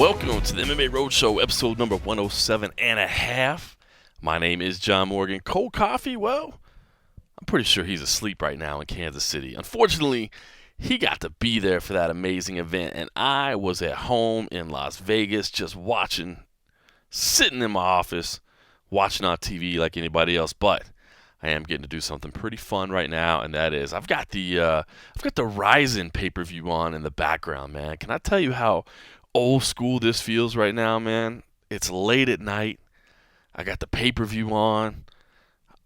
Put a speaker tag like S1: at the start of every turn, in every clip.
S1: Welcome to the MMA Roadshow, episode number 107 and a half. My name is John Morgan. Cold coffee? Well, I'm pretty sure he's asleep right now in Kansas City. Unfortunately, he got to be there for that amazing event, and I was at home in Las Vegas just watching, sitting in my office, watching on TV like anybody else. But I am getting to do something pretty fun right now, and that is I've got the Rizin pay-per-view on in the background, man. Can I tell you how old school this feels right now, man? It's late at night. I got the pay-per-view on.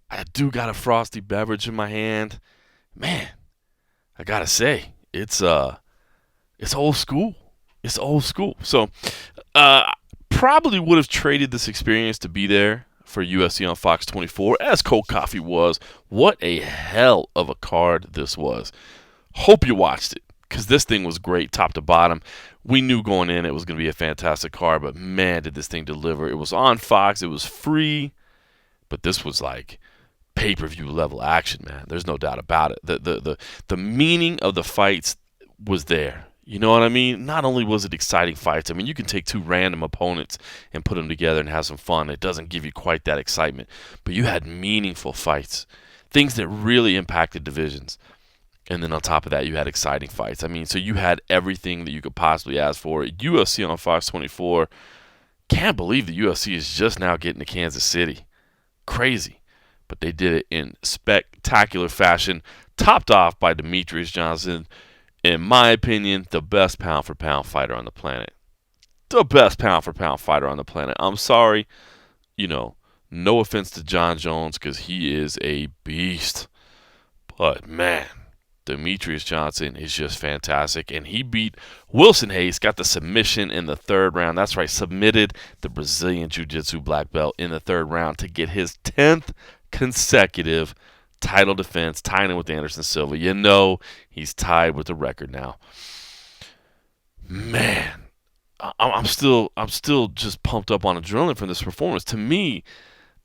S1: I do got a frosty beverage in my hand. Man, I gotta say, it's old school. It's old school. So, probably would have traded this experience to be there for UFC on Fox 24, as Cold Coffee was. What a hell of a card this was. Hope you watched it, because this thing was great top to bottom. We knew going in it was going to be a fantastic card, but man, did this thing deliver. It was on Fox. It was free, but this was like pay-per-view level action, man. There's no doubt about it. The meaning of the fights was there. You know what I mean? Not only was it exciting fights. I mean, you can take two random opponents and put them together and have some fun. It doesn't give you quite that excitement. But you had meaningful fights, things that really impacted divisions. And then on top of that, you had exciting fights. I mean, so you had everything that you could possibly ask for. UFC on Fox 24. Can't believe the UFC is just now getting to Kansas City. Crazy. But they did it in spectacular fashion, topped off by Demetrious Johnson. In my opinion, the best pound-for-pound fighter on the planet. The best pound-for-pound fighter on the planet. I'm sorry, no offense to John Jones, because he is a beast. But, man, Demetrious Johnson is just fantastic. And he beat Wilson Hayes, got the submission in the third round. That's right, submitted the Brazilian Jiu-Jitsu black belt in the third round to get his 10th consecutive title defense, tying in with Anderson Silva. He's tied with the record now. Man, I'm still just pumped up on adrenaline from this performance. To me,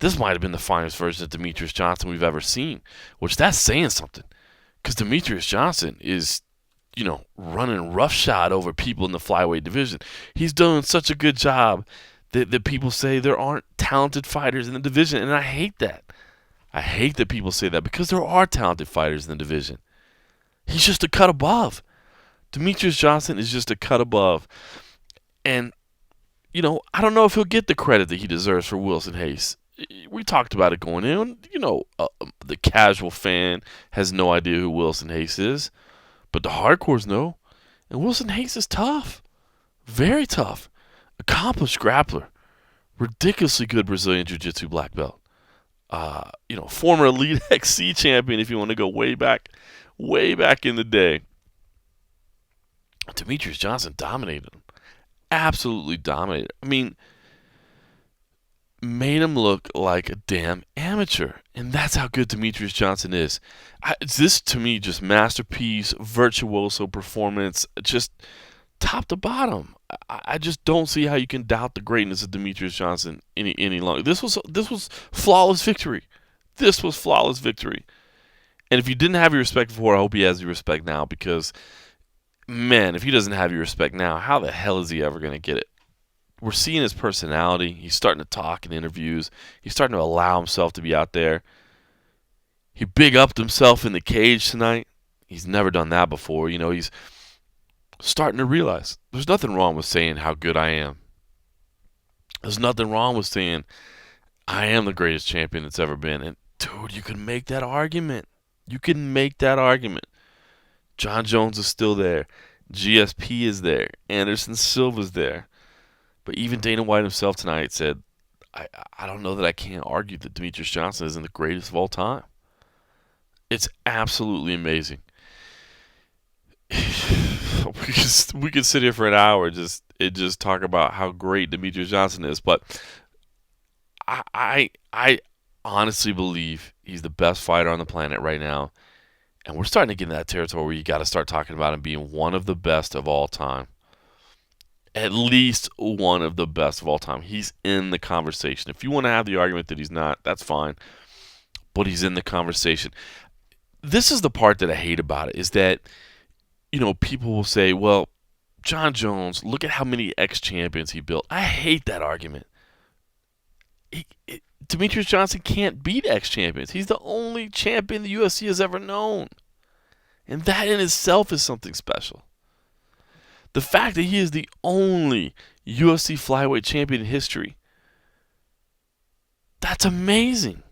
S1: this might have been the finest version of Demetrious Johnson we've ever seen, which that's saying something. Because Demetrious Johnson is, running roughshod over people in the flyweight division. He's doing such a good job that people say there aren't talented fighters in the division, and I hate that. I hate that people say that, because there are talented fighters in the division. He's just a cut above. Demetrious Johnson is just a cut above. And, I don't know if he'll get the credit that he deserves for Wilson Hayes. We talked about it going in. The casual fan has no idea who Wilson Hayes is, but the hardcores know. And Wilson Hayes is tough. Very tough. Accomplished grappler. Ridiculously good Brazilian Jiu-Jitsu black belt. Former Elite XC champion, if you want to go way back in the day. Demetrious Johnson dominated him. Absolutely dominated. I mean, made him look like a damn amateur. And that's how good Demetrious Johnson is. This, to me, just masterpiece, virtuoso performance, just top to bottom. I just don't see how you can doubt the greatness of Demetrious Johnson any longer. This was flawless victory. This was flawless victory. And if you didn't have your respect before, I hope he has your respect now, because, man, if he doesn't have your respect now, how the hell is he ever going to get it? We're seeing his personality. He's starting to talk in interviews. He's starting to allow himself to be out there. He big-upped himself in the cage tonight. He's never done that before. He's starting to realize there's nothing wrong with saying how good I am. There's nothing wrong with saying I am the greatest champion that's ever been. And, dude, you can make that argument. You can make that argument. John Jones is still there. GSP is there. Anderson Silva's there. But even Dana White himself tonight said, I don't know that I can't argue that Demetrious Johnson isn't the greatest of all time. It's absolutely amazing. We could sit here for an hour and just talk about how great Demetrious Johnson is, but I honestly believe he's the best fighter on the planet right now, and we're starting to get in that territory where you got to start talking about him being one of the best of all time. At least one of the best of all time. He's in the conversation. If you want to have the argument that he's not, that's fine, but he's in the conversation. This is the part that I hate about it, is that people will say, well, John Jones, look at how many ex-champions he built. I hate that argument. Demetrious Johnson can't beat ex-champions. He's the only champion the UFC has ever known. And that in itself is something special. The fact that he is the only UFC flyweight champion in history, that's amazing.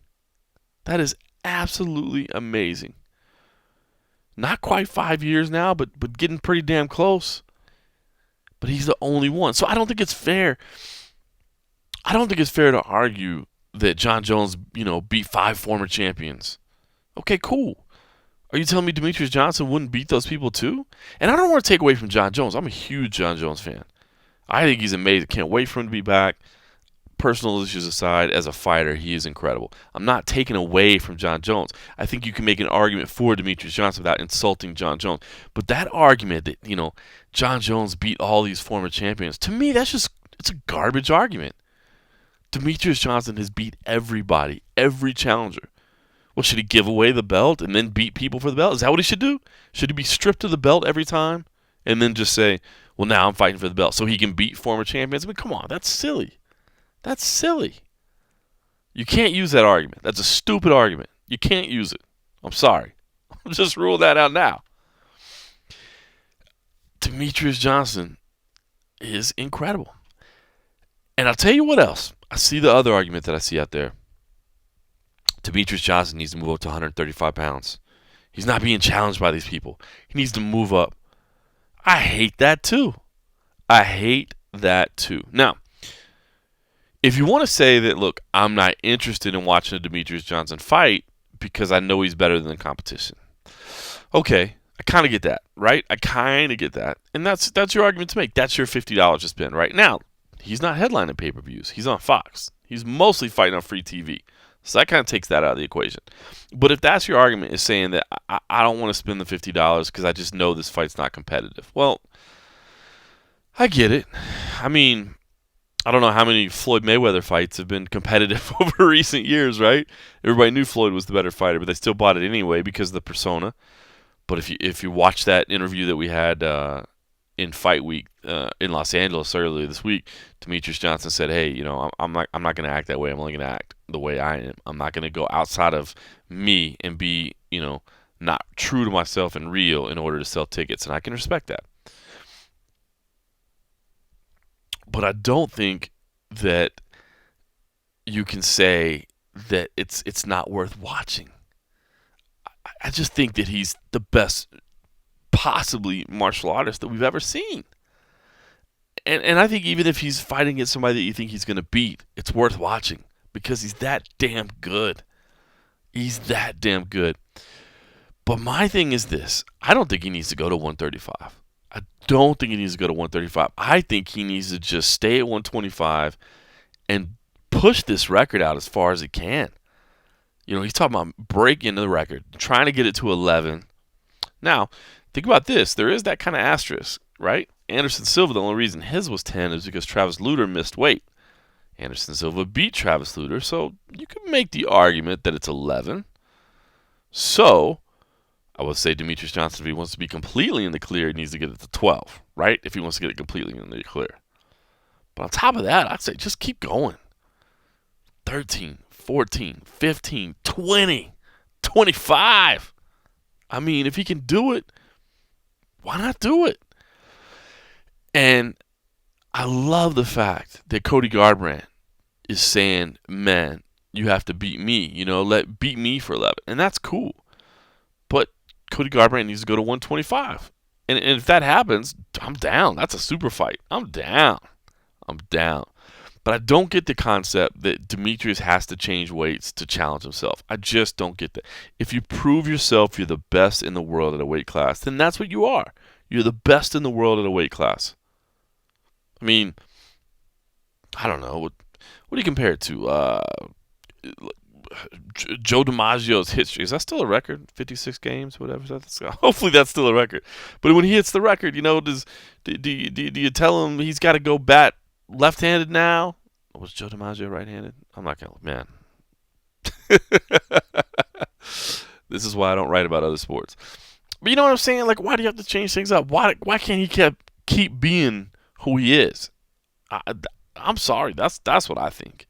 S1: That is absolutely amazing. Not quite 5 years now, but getting pretty damn close. But he's the only one. So I don't think it's fair. I don't think it's fair to argue that John Jones, beat 5 former champions. Okay, cool. Are you telling me Demetrious Johnson wouldn't beat those people too? And I don't want to take away from John Jones. I'm a huge John Jones fan. I think he's amazing. Can't wait for him to be back. Personal issues aside, as a fighter, he is incredible. I'm not taking away from John Jones. I think you can make an argument for Demetrious Johnson without insulting John Jones. But that argument that, John Jones beat all these former champions, to me, it's a garbage argument. Demetrious Johnson has beat everybody, every challenger. Well, should he give away the belt and then beat people for the belt? Is that what he should do? Should he be stripped of the belt every time and then just say, well, now I'm fighting for the belt so he can beat former champions? I mean, come on, that's silly. That's silly. You can't use that argument. That's a stupid argument. You can't use it. I'm sorry. I'll just rule that out now. Demetrious Johnson is incredible. And I'll tell you what else. I see the other argument that I see out there. Demetrious Johnson needs to move up to 135 pounds. He's not being challenged by these people. He needs to move up. I hate that too. Now, if you want to say that, look, I'm not interested in watching a Demetrious Johnson fight because I know he's better than the competition. Okay, I kind of get that, right? I kind of get that. And that's your argument to make. That's your $50 to spend right now. He's not headlining pay-per-views. He's on Fox. He's mostly fighting on free TV. So that kind of takes that out of the equation. But if that's your argument, is saying that I don't want to spend the $50 because I just know this fight's not competitive. Well, I get it. I mean, I don't know how many Floyd Mayweather fights have been competitive over recent years, right? Everybody knew Floyd was the better fighter, but they still bought it anyway because of the persona. But if you watch that interview that we had in Fight Week in Los Angeles earlier this week, Demetrious Johnson said, "Hey, I'm not going to act that way. I'm only going to act the way I am. I'm not going to go outside of me and be, not true to myself and real in order to sell tickets." And I can respect that. But I don't think that you can say that it's not worth watching. I just think that he's the best possibly martial artist that we've ever seen. And I think even if he's fighting against somebody that you think he's going to beat, it's worth watching because he's that damn good. He's that damn good. But my thing is this. I don't think he needs to go to 135. I don't think he needs to go to 135. I think he needs to just stay at 125 and push this record out as far as he can. He's talking about breaking the record, trying to get it to 11. Now, think about this. There is that kind of asterisk, right? Anderson Silva, the only reason his was 10 is because Travis Lutter missed weight. Anderson Silva beat Travis Lutter, so you can make the argument that it's 11. So, I would say Demetrious Johnson, if he wants to be completely in the clear, he needs to get it to 12, right? If he wants to get it completely in the clear. But on top of that, I'd say just keep going. 13, 14, 15, 20, 25. I mean, if he can do it, why not do it? And I love the fact that Cody Garbrandt is saying, man, you have to beat me. Beat me for 11. And that's cool. But Cody Garbrandt needs to go to 125. And if that happens, I'm down. That's a super fight. I'm down. But I don't get the concept that Demetrious has to change weights to challenge himself. I just don't get that. If you prove yourself you're the best in the world at a weight class, then that's what you are. You're the best in the world at a weight class. I mean, I don't know. What do you compare it to? Joe DiMaggio's hit streak. Is that still a record? 56 games, whatever. Hopefully that's still a record. But when he hits the record, do you tell him he's got to go bat left-handed now? Or was Joe DiMaggio right-handed? I'm not going to, man. This is why I don't write about other sports. But you know what I'm saying? Like, why do you have to change things up? Why can't he keep being who he is. I, I'm sorry. That's what I think.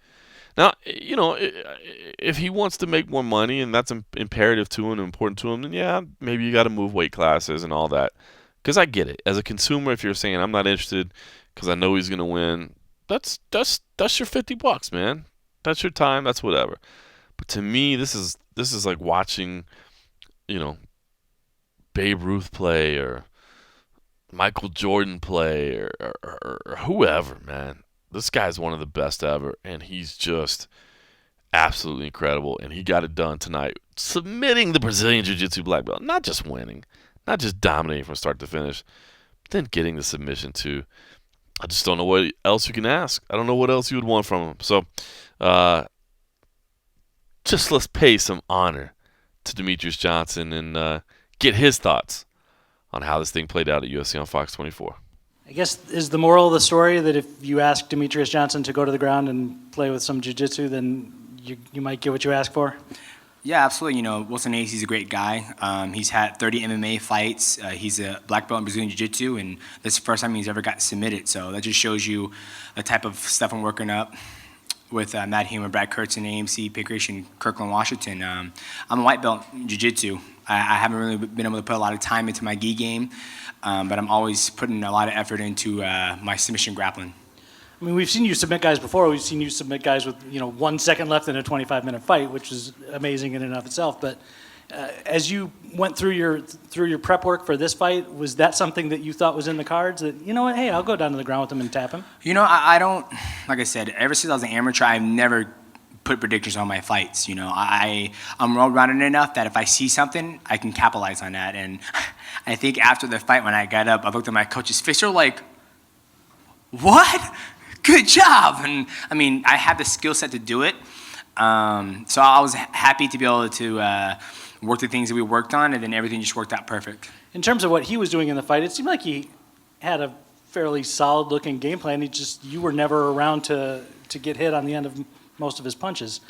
S1: Now, if he wants to make more money and that's imperative to him and important to him, then yeah, maybe you got to move weight classes and all that. Because I get it. As a consumer, if you're saying I'm not interested because I know he's gonna win, that's your $50, man. That's your time. That's whatever. But to me, this is like watching, you know, Babe Ruth play or Michael Jordan play or whoever, man. This guy's one of the best ever, and he's just absolutely incredible. And he got it done tonight, submitting the Brazilian Jiu-Jitsu black belt, not just winning, not just dominating from start to finish, but then getting the submission too. I just don't know what else you can ask. I don't know what else you would want from him. So, just let's pay some honor to Demetrious Johnson and get his thoughts on how this thing played out at UFC on Fox 24.
S2: I guess is the moral of the story that if you ask Demetrious Johnson to go to the ground and play with some jiu-jitsu, then you might get what you ask for?
S3: Yeah, absolutely. You know, Wilson Hayes, he's a great guy. He's had 30 MMA fights. He's a black belt in Brazilian Jiu-Jitsu, and this is the first time he's ever got submitted. So that just shows you the type of stuff I'm working up with Matt Hume, Brad Kurtz, and AMC, Pickerish, and Kirkland, Washington. I'm a white belt in Jiu-Jitsu. I haven't really been able to put a lot of time into my gi game, but I'm always putting a lot of effort into my submission grappling.
S2: I mean, we've seen you submit guys before. We've seen you submit guys with 1 second left in a 25-minute fight, which is amazing in and of itself. But as you went through your prep work for this fight, was that something that you thought was in the cards? That hey, I'll go down to the ground with him and tap him.
S3: I don't. Like I said, ever since I was an amateur, I've never put predictors on my fights. I'm well-rounded enough that if I see something, I can capitalize on that. And I think after the fight, when I got up, I looked at my coach's face. They're like, "What? Good job!" And I mean, I had the skill set to do it. So I was happy to be able to work the things that we worked on, and then everything just worked out perfect.
S2: In terms of what he was doing in the fight, it seemed like he had a fairly solid-looking game plan. You were never around to get hit on the end of most of his punches.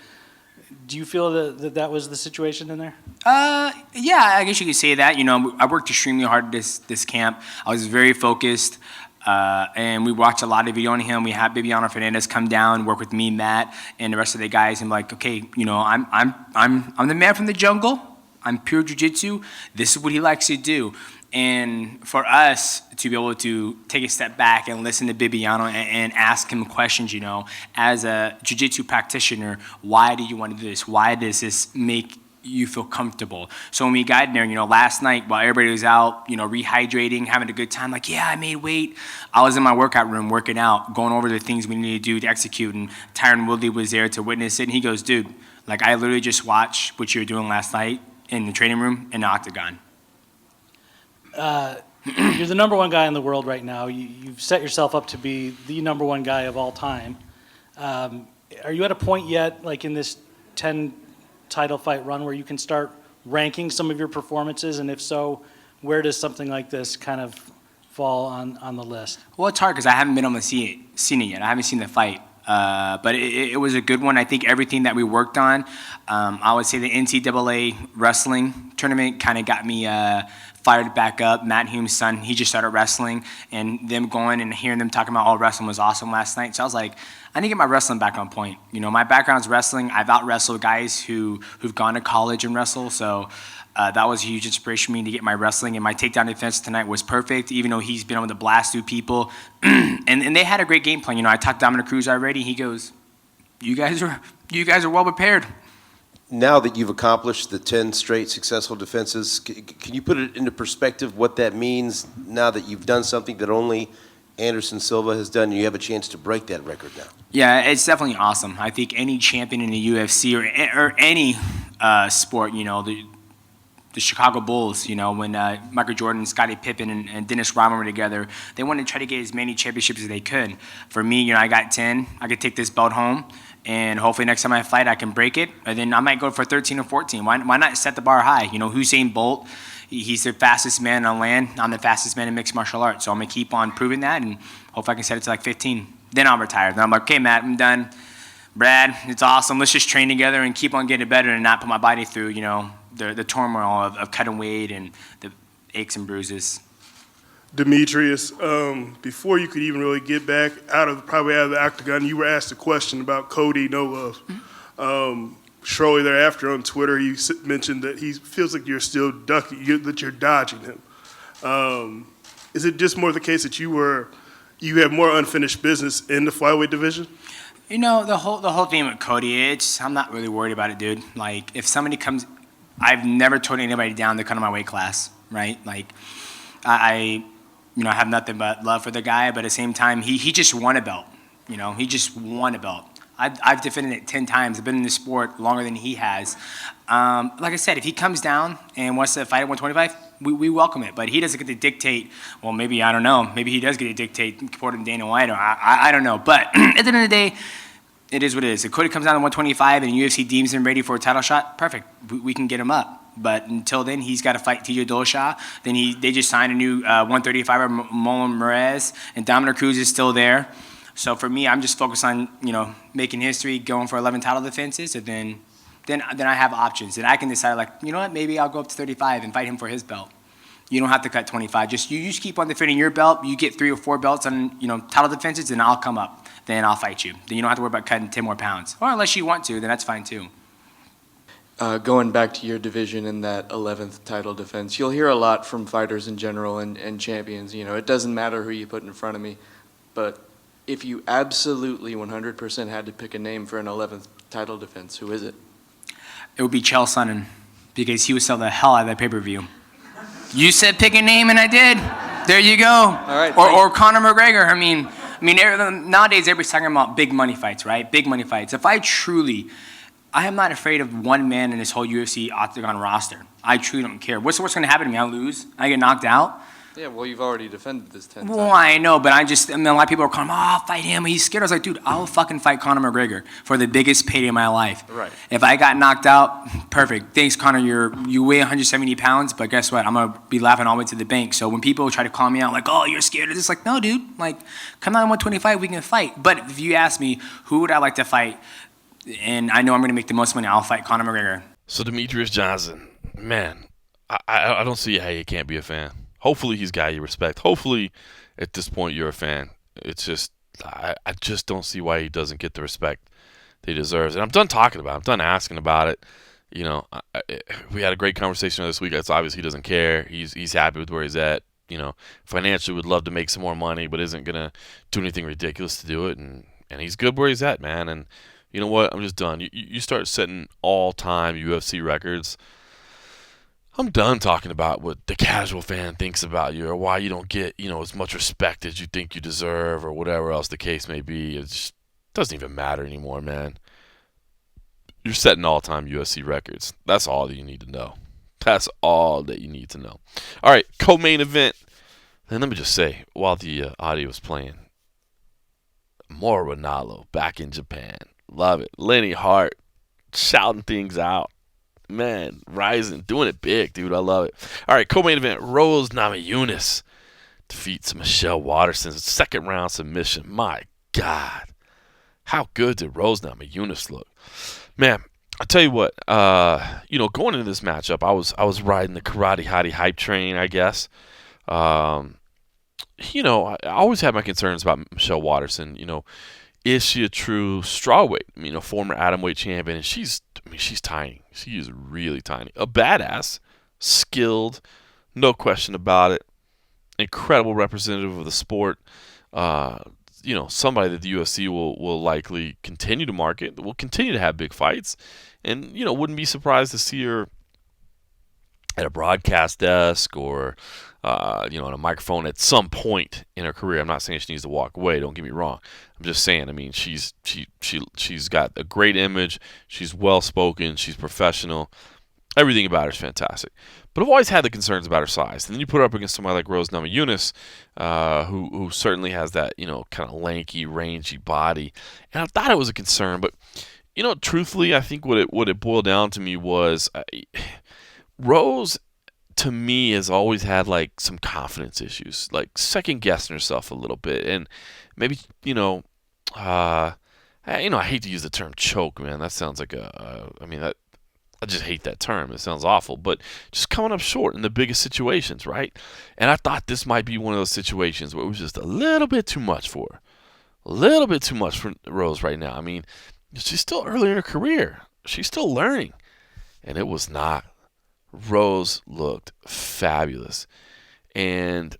S2: Do you feel that was the situation in there?
S3: Yeah, I guess you could say that. I worked extremely hard this camp. I was very focused. And we watched a lot of video on him. We had Bibiano Fernandez come down, work with me, Matt, and the rest of the guys. And like, okay, I'm the man from the jungle. I'm pure jiu-jitsu. This is what he likes to do. And for us to be able to take a step back and listen to Bibiano and ask him questions, as a jiu-jitsu practitioner, why do you want to do this? Why does this make you feel comfortable? So when we got in there, last night while everybody was out, rehydrating, having a good time, like, yeah, I made weight. I was in my workout room working out, going over the things we needed to do to execute, and Tyron Woodley was there to witness it, and he goes, dude, like, I literally just watched what you were doing last night in the training room in the octagon.
S2: You're the number one guy in the world right now. You've set yourself up to be the number one guy of all time. Are you at a point yet, like in this 10 title fight run, where you can start ranking some of your performances? And if so, where does something like this kind of fall on the list?
S3: Well, it's hard because I haven't been able to seen it yet. I haven't seen the fight. But it was a good one. I think everything that we worked on, I would say the NCAA wrestling tournament kind of got me fired back up. Matt Hume's son, he just started wrestling, and them going and hearing them talking about all wrestling was awesome last night. So I was like, I need to get my wrestling back on point. My background's wrestling. I've out-wrestled guys who've gone to college and wrestle, so that was a huge inspiration for me to get my wrestling. And my takedown defense tonight was perfect, even though he's been able to blast through people. and they had a great game plan. I talked to Dominic Cruz already. He goes, you guys are well prepared.
S4: Now that you've accomplished the 10 straight successful defenses, can you put it into perspective what that means now that you've done something that only Anderson Silva has done, and you have a chance to break that record now?
S3: Yeah, it's definitely awesome. I think any champion in the UFC or any sport, the Chicago Bulls, when Michael Jordan, Scottie Pippen, and Dennis Rodman were together, they wanted to try to get as many championships as they could. For me, I got 10. I could take this belt home, and hopefully next time I fight, I can break it. And then I might go for 13 or 14. Why not set the bar high? Usain Bolt, he's the fastest man on land. I'm the fastest man in mixed martial arts. So I'm going to keep on proving that, and hopefully I can set it to like 15. Then I'll retire. Then I'm like, okay, Matt, I'm done. Brad, it's awesome. Let's just train together and keep on getting better and not put my body through, the turmoil of cutting weight and the aches and bruises.
S5: Demetrious, before you could even really get back probably out of the octagon, you were asked a question about Cody No Love. Shortly thereafter on Twitter, he mentioned that he feels like you're still that you're dodging him. Is it just more the case that you have more unfinished business in the flyweight division?
S3: You know, the whole thing with Cody, I'm not really worried about it, dude. Like, if somebody comes, I've never told anybody down to come to my weight class, right? Like, I have nothing but love for the guy, but at the same time, he just won a belt. He just won a belt. I've defended it 10 times. I've been in this sport longer than he has. Like I said, if he comes down and wants to fight at 125, we welcome it. But he doesn't get to dictate. Well, maybe, I don't know. Maybe he does get to dictate supporting Dana White. Or I don't know. But at the end of the day, it is what it is. If Cody comes down to 125 and UFC deems him ready for a title shot, perfect. We can get him up. But until then, he's got to fight TJ Dillashaw. Then they just signed a new 135er, Molin Perez, and Dominic Cruz is still there. So for me, I'm just focused on making history, going for 11 title defenses, and then I have options, and I can decide like, you know what, maybe I'll go up to 35 and fight him for his belt. You don't have to cut 25. You just keep on defending your belt. You get 3 or 4 belts on title defenses, and I'll come up. Then I'll fight you. Then you don't have to worry about cutting 10 more pounds. Or unless you want to, then that's fine too.
S6: Going back to your division in that 11th title defense, you'll hear a lot from fighters in general and champions. It doesn't matter who you put in front of me, but if you absolutely 100% had to pick a name for an 11th title defense, who is it?
S3: It would be Chael Sonnen, because he would sell the hell out of that pay-per-view. You said pick a name, and I did. There you go. All
S6: right.
S3: Or Conor McGregor. I mean, nowadays everybody's talking about big money fights, right? Big money fights. I am not afraid of one man in this whole UFC octagon roster. I truly don't care. What's the worst going to happen to me? I lose? I get knocked out?
S6: Yeah, well, you've already defended this 10 times.
S3: Well, I know, but a lot of people are calling, I'll fight him. He's scared. I was like, dude, I'll fucking fight Conor McGregor for the biggest payday of my life.
S6: Right.
S3: If I got knocked out, perfect. Thanks, Conor. You weigh 170 pounds, but guess what? I'm going to be laughing all the way to the bank. So when people try to call me out, like, oh, you're scared of this, like, no, dude. Like, come down to 125, we can fight. But if you ask me, who would I like to fight, and I know I'm going to make the most money, I'll fight Conor McGregor.
S1: So Demetrious Johnson, man, I don't see how you can't be a fan. Hopefully he's a guy you respect. Hopefully at this point you're a fan. It's just I just don't see why he doesn't get the respect that he deserves. And I'm done talking about it. I'm done asking about it. We had a great conversation this week. It's obvious he doesn't care. He's happy with where he's at. Financially would love to make some more money, but isn't going to do anything ridiculous to do it. And he's good where he's at, man. And you know what? I'm just done. You start setting all-time UFC records. I'm done talking about what the casual fan thinks about you or why you don't get, as much respect as you think you deserve or whatever else the case may be. It just doesn't even matter anymore, man. You're setting all-time UFC records. That's all that you need to know. That's all that you need to know. All right, co-main event. And let me just say, while the audio was playing, Mauro Ranallo back in Japan. Love it. Lenny Hart shouting things out. Man, Rizin, doing it big, dude. I love it. All right, co-main event. Rose Namajunas defeats Michelle Waterson's second round submission. My God. How good did Rose Namajunas look? Man, I'll tell you what, going into this matchup, I was riding the Karate Hottie hype train, I guess. I always had my concerns about Michelle Waterson. Is she a true strawweight? Former atomweight champion, and she's tiny. She is really tiny. A badass, skilled, no question about it. Incredible representative of the sport. Somebody that the UFC will likely continue to market, will continue to have big fights, and wouldn't be surprised to see her at a broadcast desk or on a microphone at some point in her career. I'm not saying she needs to walk away. Don't get me wrong. I'm just saying. She's got a great image. She's well spoken. She's professional. Everything about her is fantastic. But I've always had the concerns about her size. And then you put her up against somebody like Rose Namajunas, who certainly has that kind of lanky, rangy body. And I thought it was a concern, but truthfully, I think what it boiled down to me was Rose, to me, has always had like some confidence issues, like second guessing herself a little bit, and maybe I hate to use the term choke, man. That sounds like I just hate that term. It sounds awful, but just coming up short in the biggest situations, right? And I thought this might be one of those situations where it was just a little bit too much for her. A little bit too much for Rose right now. I mean, she's still early in her career. She's still learning. And it was not. Rose looked fabulous. And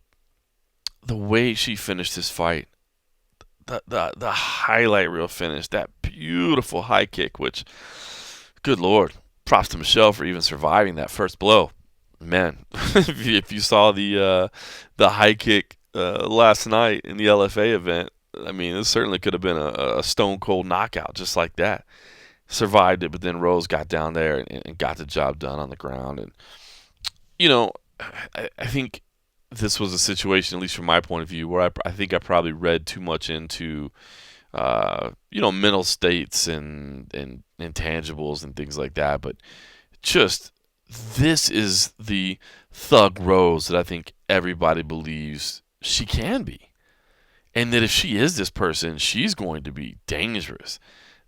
S1: the way she finished this fight, the highlight reel finish, that beautiful high kick, which, good Lord, props to Michelle for even surviving that first blow. Man, if you saw the high kick last night in the LFA event, I mean, it certainly could have been a stone cold knockout just like that. Survived it, but then Rose got down there and got the job done on the ground. And, you know, I think this was a situation, at least from my point of view, where I think I probably read too much into, mental states and intangibles and things like that. But just this is the thug Rose that I think everybody believes she can be. And that if she is this person, she's going to be dangerous.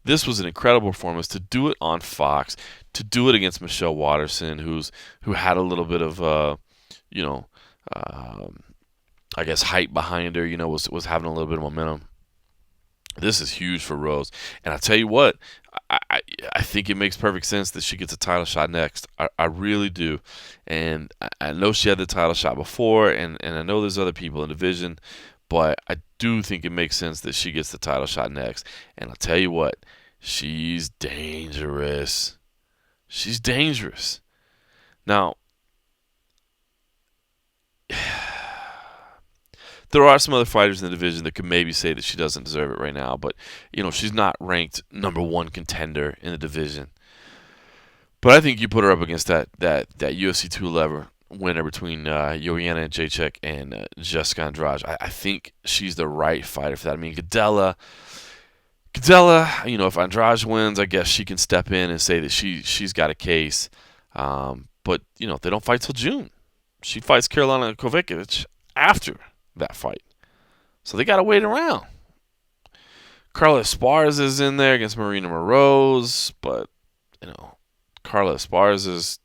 S1: This was an incredible performance to do it on Fox, to do it against Michelle Watterson, who had a little bit of, I guess, hype behind her. Was having a little bit of momentum. This is huge for Rose, and I tell you what, I think it makes perfect sense that she gets a title shot next. I really do, and I know she had the title shot before, and I know there's other people in the division, but I do think it makes sense that she gets the title shot next. And I'll tell you what, she's dangerous. She's dangerous. Now, there are some other fighters in the division that could maybe say that she doesn't deserve it right now, but she's not ranked number one contender in the division. But I think you put her up against that UFC 211 winner between Joanna Jacek and Jessica Andrade. I think she's the right fighter for that. I mean, Gadella, if Andrade wins, I guess she can step in and say that she's got a case. But they don't fight till June. She fights Carolina Kovacevic after that fight, so they gotta wait around. Carla Esparza is in there against Marina Moroz, but Carla Esparza's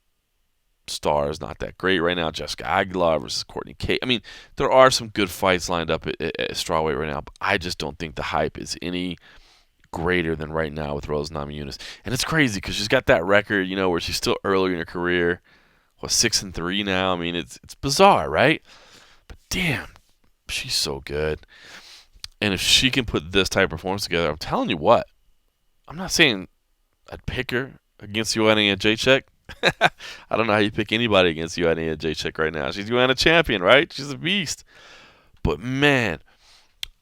S1: star is not that great right now. Jessica Aguilar versus Courtney Kate. I mean, there are some good fights lined up at strawweight right now, but I just don't think the hype is any greater than right now with Rose Namajunas. And it's crazy because she's got that record, where she's still early in her career. 6-3 now. I mean, it's bizarre, right? But damn, she's so good. And if she can put this type of performance together, I'm telling you what, I'm not saying I'd pick her against Joanna Jacek. I don't know how you pick anybody against Joanna Jacek right now. She's Joanna champion, right? She's a beast. But man,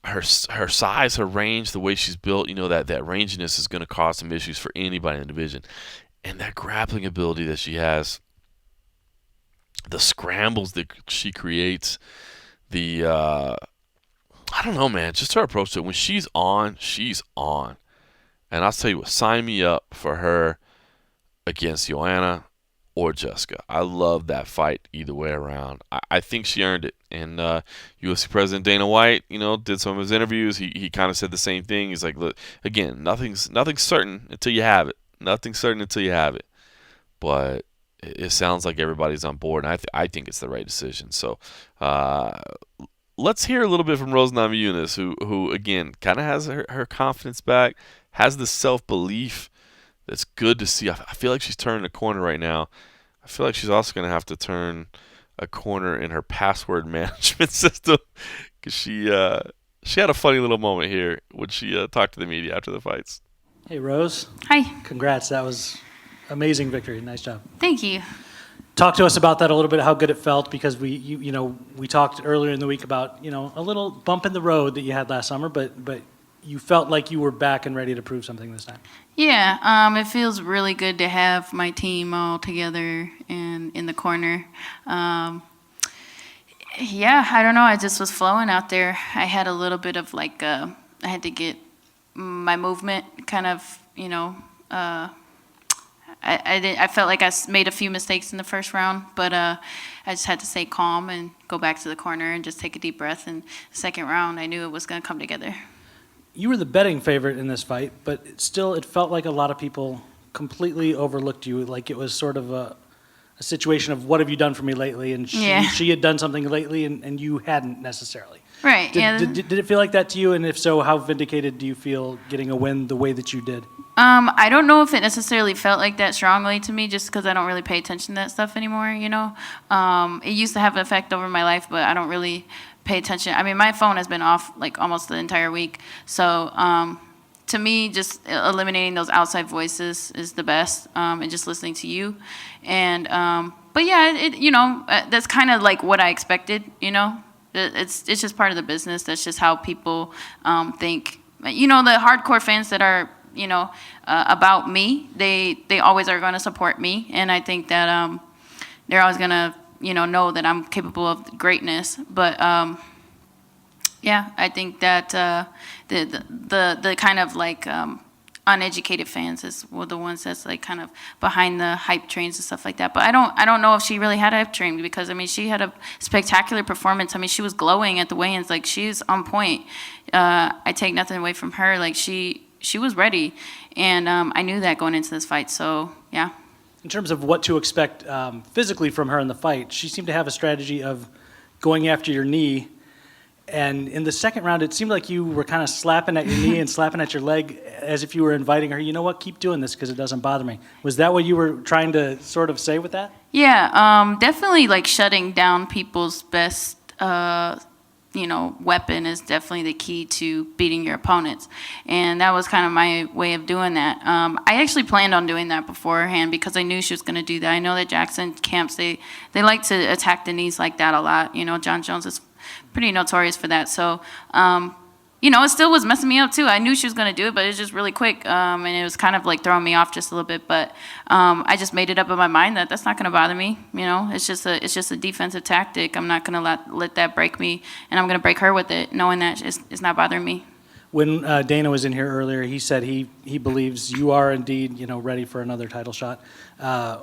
S1: her size, her range, the way she's built, that ranginess is going to cause some issues for anybody in the division. And that grappling ability that she has, the scrambles that she creates, I don't know, man, just her approach to it. When she's on, she's on. And I'll tell you what, sign me up for her against Joanna or Jessica. I love that fight either way around. I think she earned it. And UFC President Dana White, did some of his interviews. He kind of said the same thing. He's like, look, again, nothing's certain until you have it. Nothing's certain until you have it. But it sounds like everybody's on board, and I think it's the right decision. So let's hear a little bit from Rose Namajunas, who again, kind of has her confidence back, has the self-belief that's good to see. I feel like she's turning a corner right now. I feel like she's also going to have to turn a corner in her password management system, because she had a funny little moment here when she talked to the media after the fights.
S2: Hey, Rose.
S7: Hi.
S2: Congrats. That was amazing victory. Nice job.
S7: Thank you.
S2: Talk to us about that a little bit, how good it felt, because we talked earlier in the week about, a little bump in the road that you had last summer, but you felt like you were back and ready to prove something this time.
S7: Yeah, it feels really good to have my team all together and in the corner. Yeah, I don't know. I just was flowing out there. I had a little bit of I had to get my movement kind of, I felt like I made a few mistakes in the first round, but I just had to stay calm and go back to the corner and just take a deep breath. And the second round, I knew it was going to come together.
S2: You were the betting favorite in this fight, but still it felt like a lot of people completely overlooked you, like it was sort of a situation of what have you done for me lately, and
S7: Yeah.
S2: she had done something lately, and you hadn't necessarily.
S7: Right. Yeah.
S2: Did it feel like that to you? And if so, how vindicated do you feel getting a win the way that you did?
S7: I don't know if it necessarily felt like that strongly to me, just because I don't really pay attention to that stuff anymore. It used to have an effect over my life, but I don't really pay attention. I mean, my phone has been off like almost the entire week, so to me, just eliminating those outside voices is the best, and just listening to you. And but yeah, that's kind of like what I expected. It's just part of the business. That's just how people think. The hardcore fans that are about me, they always are going to support me, and I think that they're always going to know that I'm capable of greatness. But yeah, I think that the kind of like uneducated fans is the ones that's like kind of behind the hype trains and stuff like that. But I don't know if she really had a hype train, because I mean she had a spectacular performance. I mean she was glowing at the weigh-ins, like she's on point. I take nothing away from her. Like she was ready, and I knew that going into this fight. So yeah.
S2: In terms of what to expect physically from her in the fight, she seemed to have a strategy of going after your knee. And in the second round, it seemed like you were kind of slapping at your knee and slapping at your leg as if you were inviting her, you know what, keep doing this because it doesn't bother me. Was that what you were trying to sort of say with that?
S7: Yeah, definitely like shutting down people's best, weapon is definitely the key to beating your opponents. And that was kind of my way of doing that. I actually planned on doing that beforehand because I knew she was going to do that. I know that Jackson camps, they like to attack the knees like that a lot. John Jones is pretty notorious for that. So, it still was messing me up too. I knew she was going to do it, but it was just really quick. And it was kind of like throwing me off just a little bit. But I just made it up in my mind that that's not going to bother me. It's just a defensive tactic. I'm not going to let that break me, and I'm going to break her with it, knowing that it's not bothering me.
S2: When Dana was in here earlier, he said he believes you are indeed, ready for another title shot. Can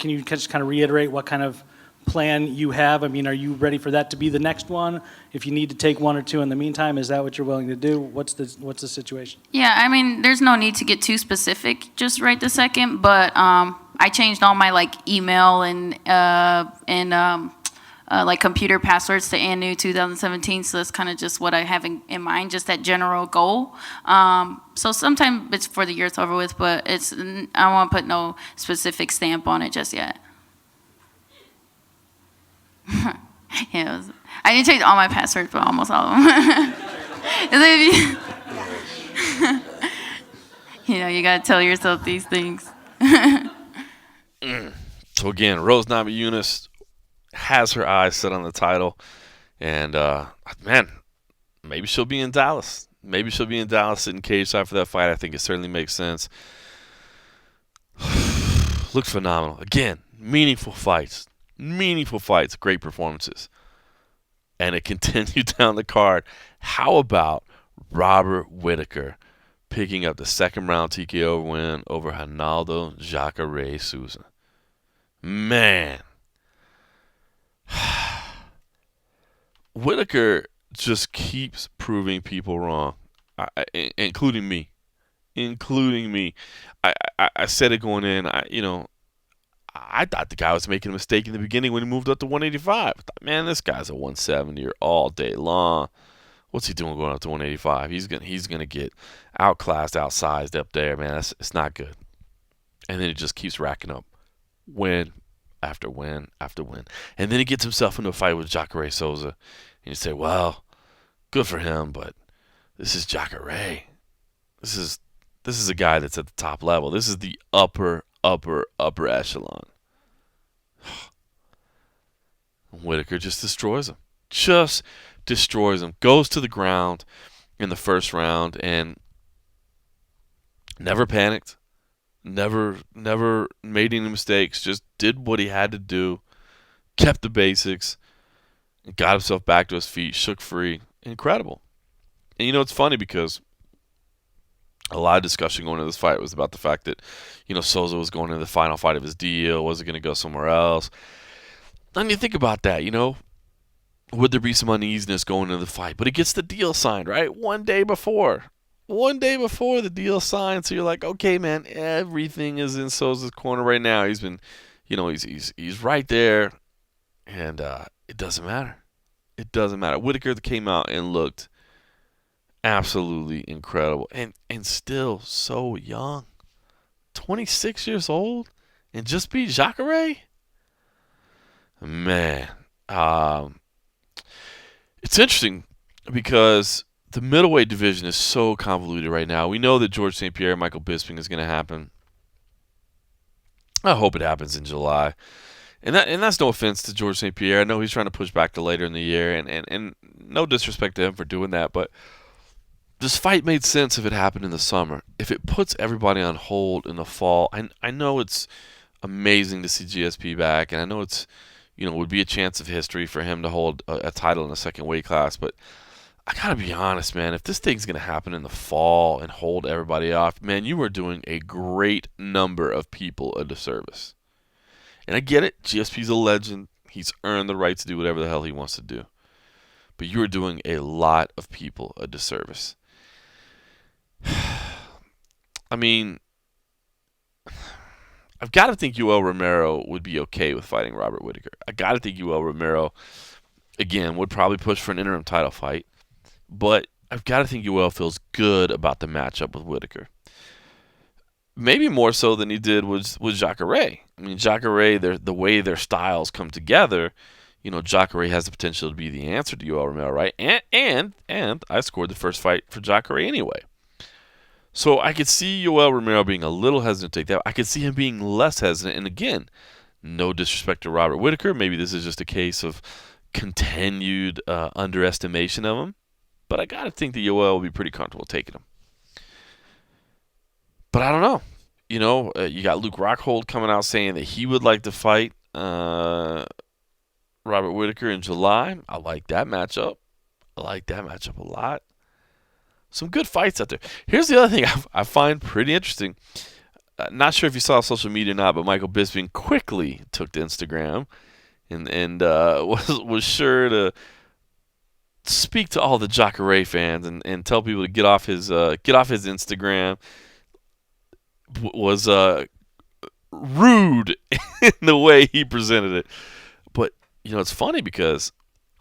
S2: you just kind of reiterate what kind of plan you have? I mean, are you ready for that to be the next one? If you need to take one or two in the meantime, is that what you're willing to do? What's the situation?
S7: Yeah, I mean, there's no need to get too specific just right this second, but I changed all my email and computer passwords to ANU 2017, so that's kind of just what I have in mind, just that general goal. So sometime it's for the year it's over with, but I don't want to put no specific stamp on it just yet. Yeah, I didn't change all my passwords, but almost all of them. You gotta tell yourself these things.
S1: So again, Rose Namajunas has her eyes set on the title, and man, maybe she'll be in Dallas. Maybe she'll be in Dallas sitting cage side for that fight. I think it certainly makes sense. Looks phenomenal. Again, meaningful fights, great performances. And it continued down the card. How about Robert Whittaker picking up the second round TKO win over Ronaldo Jacare Souza? Man. Whittaker just keeps proving people wrong, including me. I said it going in. I thought the guy was making a mistake in the beginning when he moved up to 185. I thought, man, this guy's a 170er all day long. What's he doing going up to 185? He's gonna get outclassed, outsized up there, man. It's not good. And then he just keeps racking up win after win after win. And then he gets himself into a fight with Jacare Souza. And you say, well, good for him, but this is Jacare. This is a guy that's at the top level. This is the upper echelon. Whittaker just destroys him. Goes to the ground in the first round and never panicked. Never made any mistakes. Just did what he had to do. Kept the basics. And got himself back to his feet. Shook free. Incredible. And it's funny because a lot of discussion going into this fight was about the fact that, Souza was going into the final fight of his deal. Was it going to go somewhere else? And you think about that, would there be some uneasiness going into the fight? But he gets the deal signed, right? 1 day before. one day before the deal signed, so you're like, okay, man, everything is in Souza's corner right now. He's been, he's right there, and it doesn't matter. It doesn't matter. Whittaker came out and looked absolutely incredible, and still so young, 26 years old, and just beat Jacare. Man, it's interesting because the middleweight division is so convoluted right now. We know that George St. Pierre, Michael Bisping is going to happen. I hope it happens in July. And that's no offense to George St. Pierre. I know he's trying to push back to later in the year, and no disrespect to him for doing that, but this fight made sense if it happened in the summer. If it puts everybody on hold in the fall, I know it's amazing to see GSP back, and I know it's, would be a chance of history for him to hold a title in a second weight class, but I gotta be honest, man, if this thing's gonna happen in the fall and hold everybody off, man, you are doing a great number of people a disservice. And I get it, GSP's a legend. He's earned the right to do whatever the hell he wants to do. But you are doing a lot of people a disservice. I mean, I've got to think Yoel Romero would be okay with fighting Robert Whittaker. I got to think Yoel Romero, again, would probably push for an interim title fight. But I've got to think Yoel feels good about the matchup with Whittaker. Maybe more so than he did was Jacare. I mean, Jacare, the way their styles come together, Jacare has the potential to be the answer to Yoel Romero, right? And I scored the first fight for Jacare anyway. So I could see Yoel Romero being a little hesitant to take that. I could see him being less hesitant. And again, no disrespect to Robert Whittaker. Maybe this is just a case of continued underestimation of him. But I got to think that Yoel will be pretty comfortable taking him. But I don't know. You got Luke Rockhold coming out saying that he would like to fight Robert Whittaker in July. I like that matchup. a lot. Some good fights out there. Here's the other thing I find pretty interesting. Not sure if you saw social media or not, but Michael Bisping quickly took to Instagram and was sure to speak to all the Jacare fans and tell people to get off his Instagram. Was rude in the way he presented it. But, it's funny because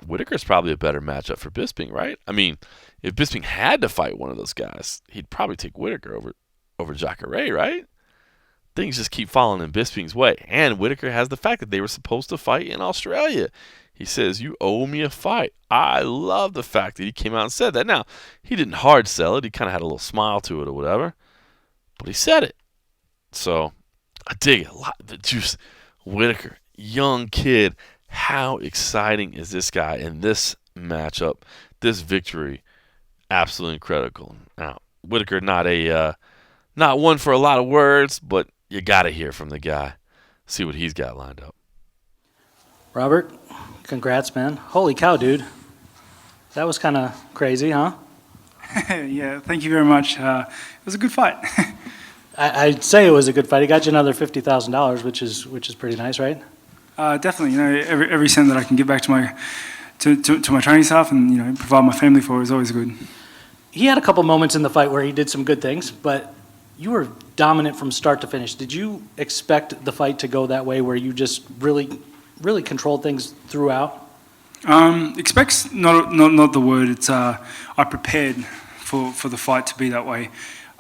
S1: Whittaker's probably a better matchup for Bisping, right? I mean, if Bisping had to fight one of those guys, he'd probably take Whittaker over Jacare, right? Things just keep falling in Bisping's way. And Whittaker has the fact that they were supposed to fight in Australia. He says, you owe me a fight. I love the fact that he came out and said that. Now, he didn't hard sell it. He kind of had a little smile to it or whatever. But he said it. So, I dig it a lot. The juice. Whittaker, young kid. How exciting is this guy in this matchup, this victory? Absolutely incredible. Now, Whittaker, not one for a lot of words, but you got to hear from the guy. See what he's got lined up.
S2: Robert, congrats, man. Holy cow, dude. That was kind of crazy, huh?
S8: Yeah, thank you very much. It was a good fight.
S2: I'd say it was a good fight. It got you another $50,000, which is pretty nice, right?
S8: Definitely. Every cent that I can give back to my training staff and provide my family for is always good.
S2: He had a couple moments in the fight where he did some good things, but you were dominant from start to finish. Did you expect the fight to go that way, where you just really, really controlled things throughout?
S8: Expect's not the word. It's I prepared for the fight to be that way.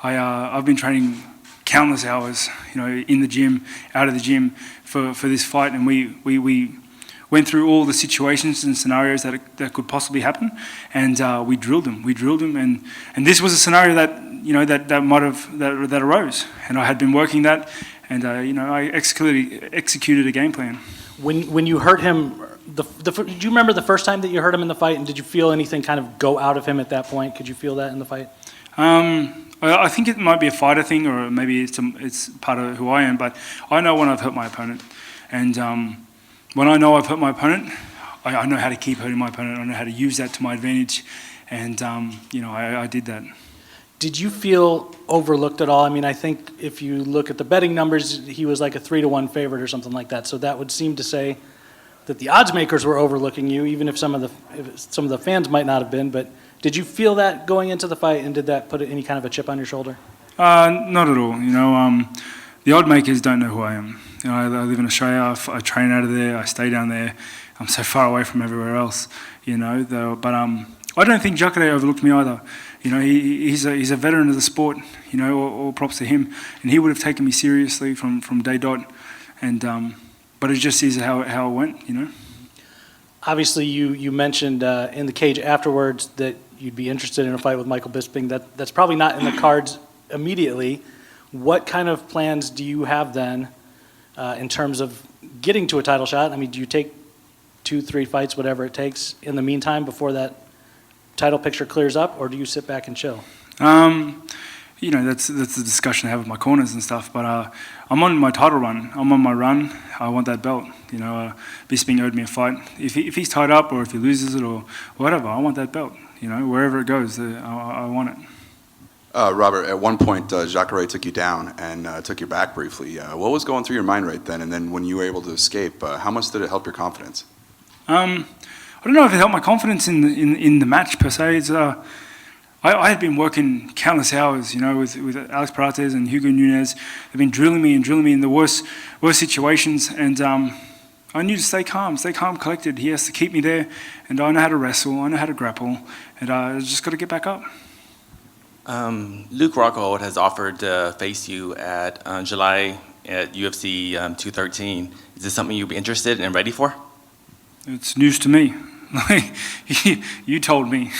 S8: I've been training countless hours, in the gym, out of the gym for this fight, and we went through all the situations and scenarios that could possibly happen, and we drilled them, and this was a scenario that arose, and I had been working that, and I executed a game plan.
S2: When you hurt him, do you remember the first time that you hurt him in the fight, and did you feel anything kind of go out of him at that point? Could you feel that in the fight?
S8: I think it might be a fighter thing, or maybe it's part of who I am, but I know when I've hurt my opponent. And when I know I've hurt my opponent, I know how to keep hurting my opponent. I know how to use that to my advantage. And, I did that.
S2: Did you feel overlooked at all? I mean, I think if you look at the betting numbers, he was like a 3-1 favorite or something like that. So that would seem to say that the odds makers were overlooking you, even if some of the fans might not have been. But Did you feel that going into the fight, and did that put any kind of a chip on your shoulder?
S8: Not at all. The odd makers don't know who I am. I live in Australia. I train out of there. I stay down there. I'm so far away from everywhere else. But I don't think Jacare overlooked me either. He's a veteran of the sport. All props to him, and he would have taken me seriously from day dot. And but it just is how it went.
S2: Obviously, you mentioned in the cage afterwards that you'd be interested in a fight with Michael Bisping. That's probably not in the cards immediately. What kind of plans do you have then in terms of getting to a title shot? I mean, do you take 2-3 fights, whatever it takes, in the meantime before that title picture clears up, or do you sit back and chill?
S8: That's the discussion I have with my corners and stuff. But I'm on my title run. I'm on my run. I want that belt. Bisping owed me a fight. If he's tied up or if he loses it or whatever, I want that belt. Wherever it goes, I want it.
S9: Robert, at one point, Jacare took you down and took your back briefly. What was going through your mind right then? And then when you were able to escape, how much did it help your confidence?
S8: I don't know if it helped my confidence in the match per se. It's I had been working countless hours, with Alex Parates and Hugo Nunez. They've been drilling me in the worst situations, and I knew to stay calm, collected. He has to keep me there, and I know how to wrestle, I know how to grapple, and I just got to get back up.
S10: Luke Rockhold has offered to face you at July at UFC 213. Is this something you'd be interested and ready for?
S8: It's news to me. You told me.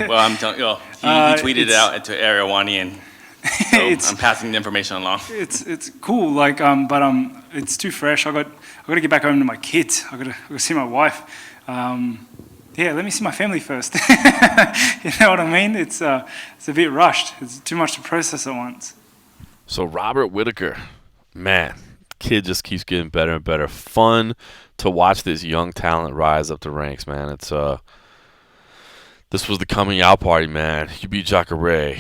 S10: Well, I'm telling you, he tweeted it out to Arawani, and so I'm passing the information along.
S8: It's cool, but it's too fresh. I got to get back home to my kids. I got to see my wife. Let me see my family first. You know what I mean? It's a bit rushed. It's too much to process at once.
S1: So Robert Whittaker, man, kid just keeps getting better and better. Fun to watch this young talent rise up the ranks, man. It's this was the coming out party, man. You beat Jacare.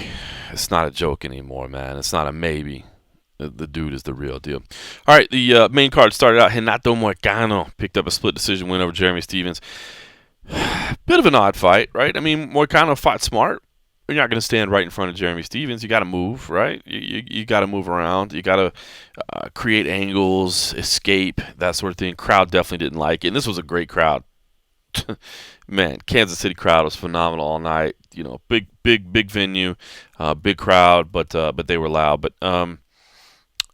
S1: It's not a joke anymore, man. It's not a maybe. The dude is the real deal. All right, the main card started out. Renato Moicano picked up a split decision win over Jeremy Stephens. Bit of an odd fight, right? I mean, Moicano fought smart. You're not going to stand right in front of Jeremy Stephens. You got to move, right? You got to move around. You got to create angles, escape, that sort of thing. Crowd definitely didn't like it. And this was a great crowd. Man, Kansas City crowd was phenomenal all night. Big venue, big crowd, but they were loud. But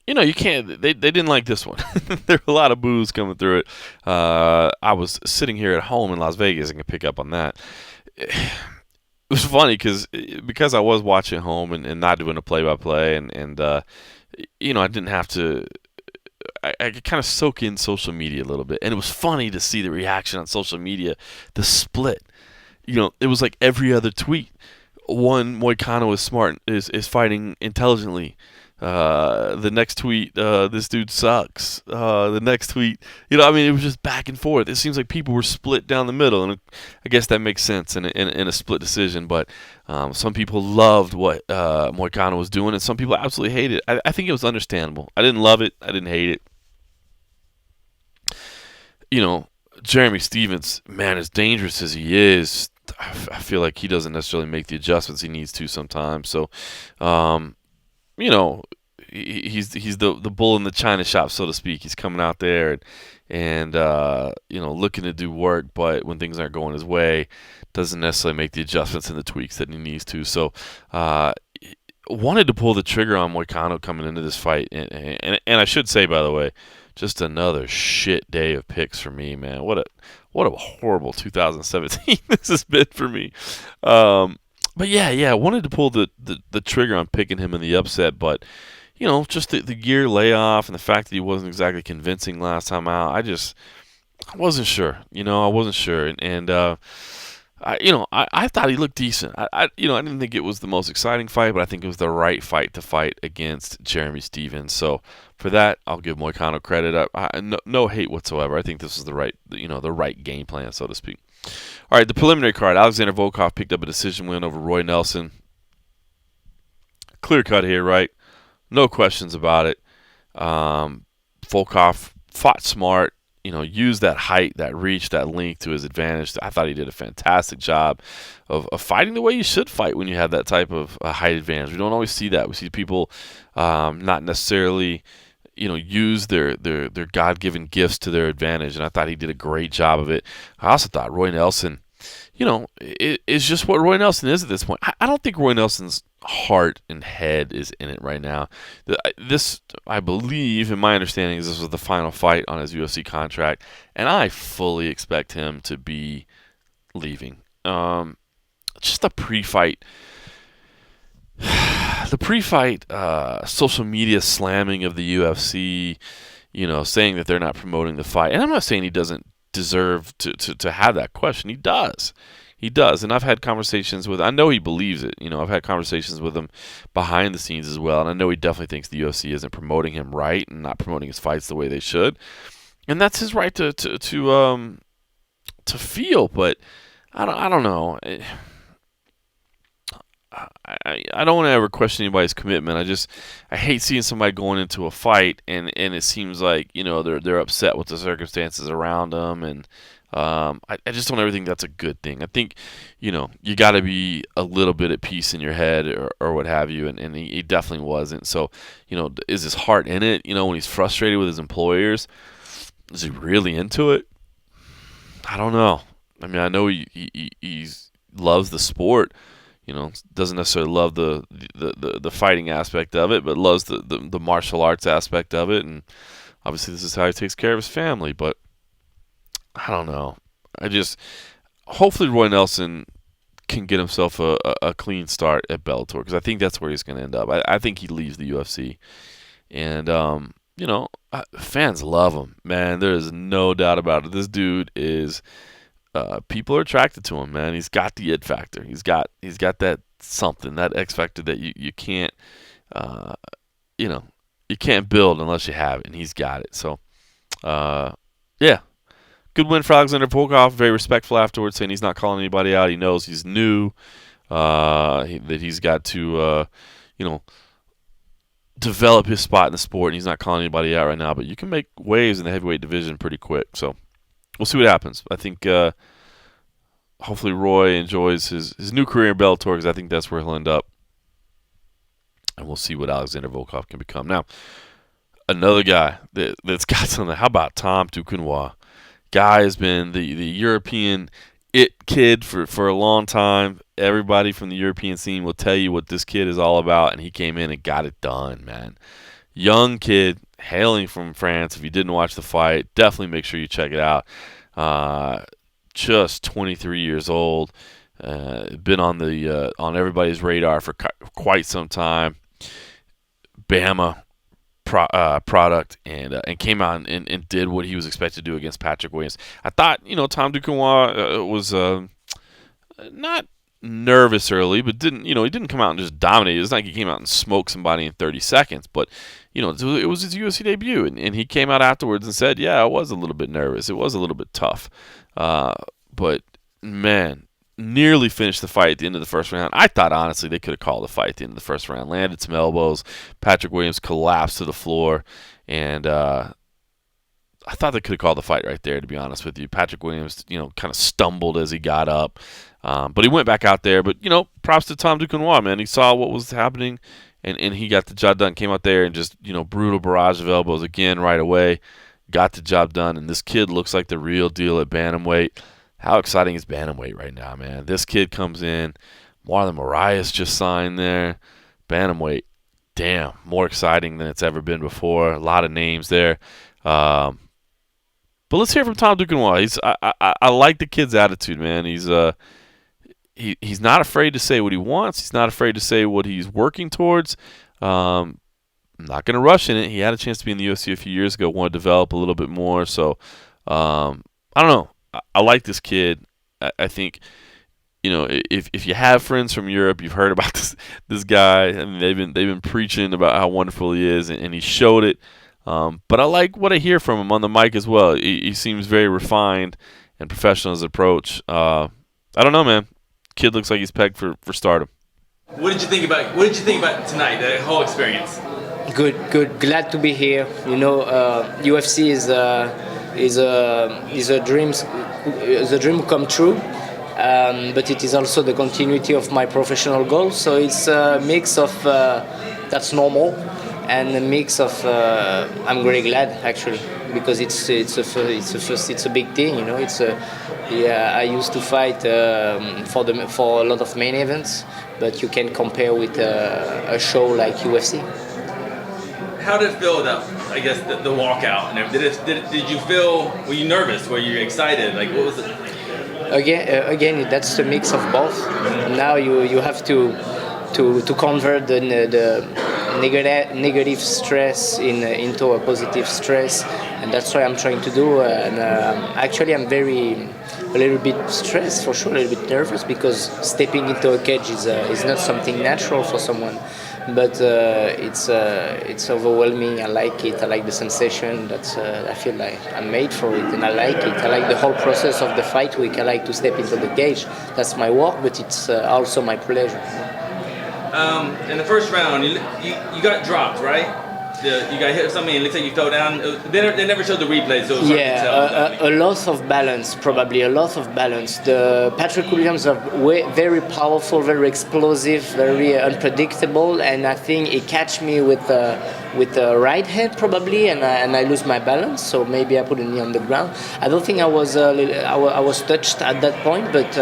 S1: you can't. They didn't like this one. There were a lot of boos coming through it. I was sitting here at home in Las Vegas and could pick up on that. It was funny because I was watching at home and not doing a play-by-play, and I didn't have to. I could kind of soak in social media a little bit, and it was funny to see the reaction on social media, the split. It was like every other tweet. One, Moicano is smart, is fighting intelligently. The next tweet, this dude sucks. The next tweet, it was just back and forth. It seems like people were split down the middle, and I guess that makes sense in a split decision. But some people loved what Moicano was doing, and some people absolutely hated it. I think it was understandable. I didn't love it. I didn't hate it. Jeremy Stephens, man, as dangerous as he is, I feel like he doesn't necessarily make the adjustments he needs to sometimes. So, he's the bull in the china shop, so to speak. He's coming out there and looking to do work, but when things aren't going his way, doesn't necessarily make the adjustments and the tweaks that he needs to. So, wanted to pull the trigger on Moicano coming into this fight, and I should say, by the way, just another shit day of picks for me, man. What a horrible 2017 this has been for me. But I wanted to pull the trigger on picking him in the upset, but just the gear layoff and the fact that he wasn't exactly convincing last time out, I wasn't sure. I wasn't sure, and I thought he looked decent. I didn't think it was the most exciting fight, but I think it was the right fight to fight against Jeremy Stephens. So for that, I'll give Moicano credit. No hate whatsoever. I think this is the right game plan, so to speak. All right, the preliminary card. Alexander Volkov picked up a decision win over Roy Nelson. Clear cut here, right? No questions about it. Volkov fought smart. use that height, that reach, that length to his advantage. I thought he did a fantastic job of fighting the way you should fight when you have that type of height advantage. We don't always see that. We see people not necessarily, use their God-given gifts to their advantage, and I thought he did a great job of it. I also thought Roy Nelson, is just what Roy Nelson is at this point. I don't think Roy Nelson's heart and head is in it right now. This, I believe, in my understanding, is this was the final fight on his UFC contract, and I fully expect him to be leaving. Just a pre-fight. The pre-fight social media slamming of the UFC, saying that they're not promoting the fight. And I'm not saying he doesn't deserve to have that question. He does. He does. And I've had conversations with, I know he believes it. I've had conversations with him behind the scenes as well. And I know he definitely thinks the UFC isn't promoting him right and not promoting his fights the way they should. And that's his right to feel. But I don't know. I don't want to ever question anybody's commitment. I hate seeing somebody going into a fight and it seems like they're upset with the circumstances around them, and I just don't ever think that's a good thing. I think you got to be a little bit at peace in your head or what have you, and he definitely wasn't. So is his heart in it? When he's frustrated with his employers, is he really into it? I don't know. I mean, I know he loves the sport. Doesn't necessarily love the fighting aspect of it, but loves the martial arts aspect of it. And obviously this is how he takes care of his family. But I don't know. Hopefully Roy Nelson can get himself a clean start at Bellator, because I think that's where he's going to end up. I think he leaves the UFC. And, fans love him, man. There is no doubt about it. This dude is... people are attracted to him, man. He's got the it factor. He's got that something, that X factor that you can't, you can't build unless you have it, and he's got it. So, yeah, good win for Alexander Volkov. Very respectful afterwards, saying he's not calling anybody out. He knows he's new, that he's got to, develop his spot in the sport, and he's not calling anybody out right now. But you can make waves in the heavyweight division pretty quick. So. We'll see what happens. I think hopefully Roy enjoys his new career in Bellator, because I think that's where he'll end up. And we'll see what Alexander Volkov can become. Now, another guy that's got something. How about Tom Duquesnoy? Guy has been the European it kid for a long time. Everybody from the European scene will tell you what this kid is all about, and he came in and got it done, man. Young kid, hailing from France. If you didn't watch the fight, definitely make sure you check it out. Just 23 years old. Been on on everybody's radar for quite some time. Bama product, and came out and did what he was expected to do against Patrick Williams. I thought Tom Duquesnoy was not nervous early, but he didn't come out and just dominate. It's not like he came out and smoked somebody in 30 seconds, but it was his UFC debut, and he came out afterwards and said, yeah, I was a little bit nervous. It was a little bit tough. But, man, nearly finished the fight at the end of the first round. I thought, honestly, they could have called the fight at the end of the first round. Landed some elbows. Patrick Williams collapsed to the floor, and I thought they could have called the fight right there, to be honest with you. Patrick Williams, kind of stumbled as he got up. But he went back out there. But, props to Tom Duquesnoy, man. He saw what was happening, and he got the job done. Came out there and just, brutal barrage of elbows again right away. Got the job done. And this kid looks like the real deal at bantamweight. How exciting is bantamweight right now, man? This kid comes in. Marlon Moraes just signed there. Bantamweight, damn, more exciting than it's ever been before. A lot of names there. But let's hear from Tom Duquesnoy. I like the kid's attitude, man. He's not afraid to say what he wants. He's not afraid to say what he's working towards. I'm not going to rush in it. He had a chance to be in the UFC a few years ago. Want to develop a little bit more. So I don't know. I like this kid. I think if you have friends from Europe, you've heard about this guy. I mean, they've been preaching about how wonderful he is, and he showed it. But I like what I hear from him on the mic as well. He seems very refined and professional in his approach. I don't know, man. Kid looks like he's pegged for stardom.
S10: What did you think about tonight, the whole experience?
S11: Good. Glad to be here. UFC is is a dream come true. But it is also the continuity of my professional goals. So it's a mix of that's normal, and a mix of I'm very glad actually, because it's a big thing, you know. I used to fight for a lot of main events, but you can compare with a show like UFC.
S10: How did it feel, I guess, the walkout? And did you feel, were you nervous? Were you excited? Like, what was it?
S11: Again, that's a mix of both. Now you have to convert the negative stress into a positive stress, and that's what I'm trying to do. And actually, I'm a little bit stressed, for sure, a little bit nervous, because stepping into a cage is not something natural for someone. But it's overwhelming. I like it. I like the sensation. I feel like I'm made for it, and I like it. I like the whole process of the fight week. I like to step into the cage. That's my work, but it's also my pleasure.
S10: In the first round, you got dropped, right? You got hit with something, and it looks like you fell down. They never showed the replay, so it was hard to tell.
S11: A loss of balance, probably a loss of balance. The Patrick Williams are very powerful, very explosive, very unpredictable, and I think he catch me with the right hand probably, and I lose my balance. So maybe I put a knee on the ground. I don't think I was touched at that point, but.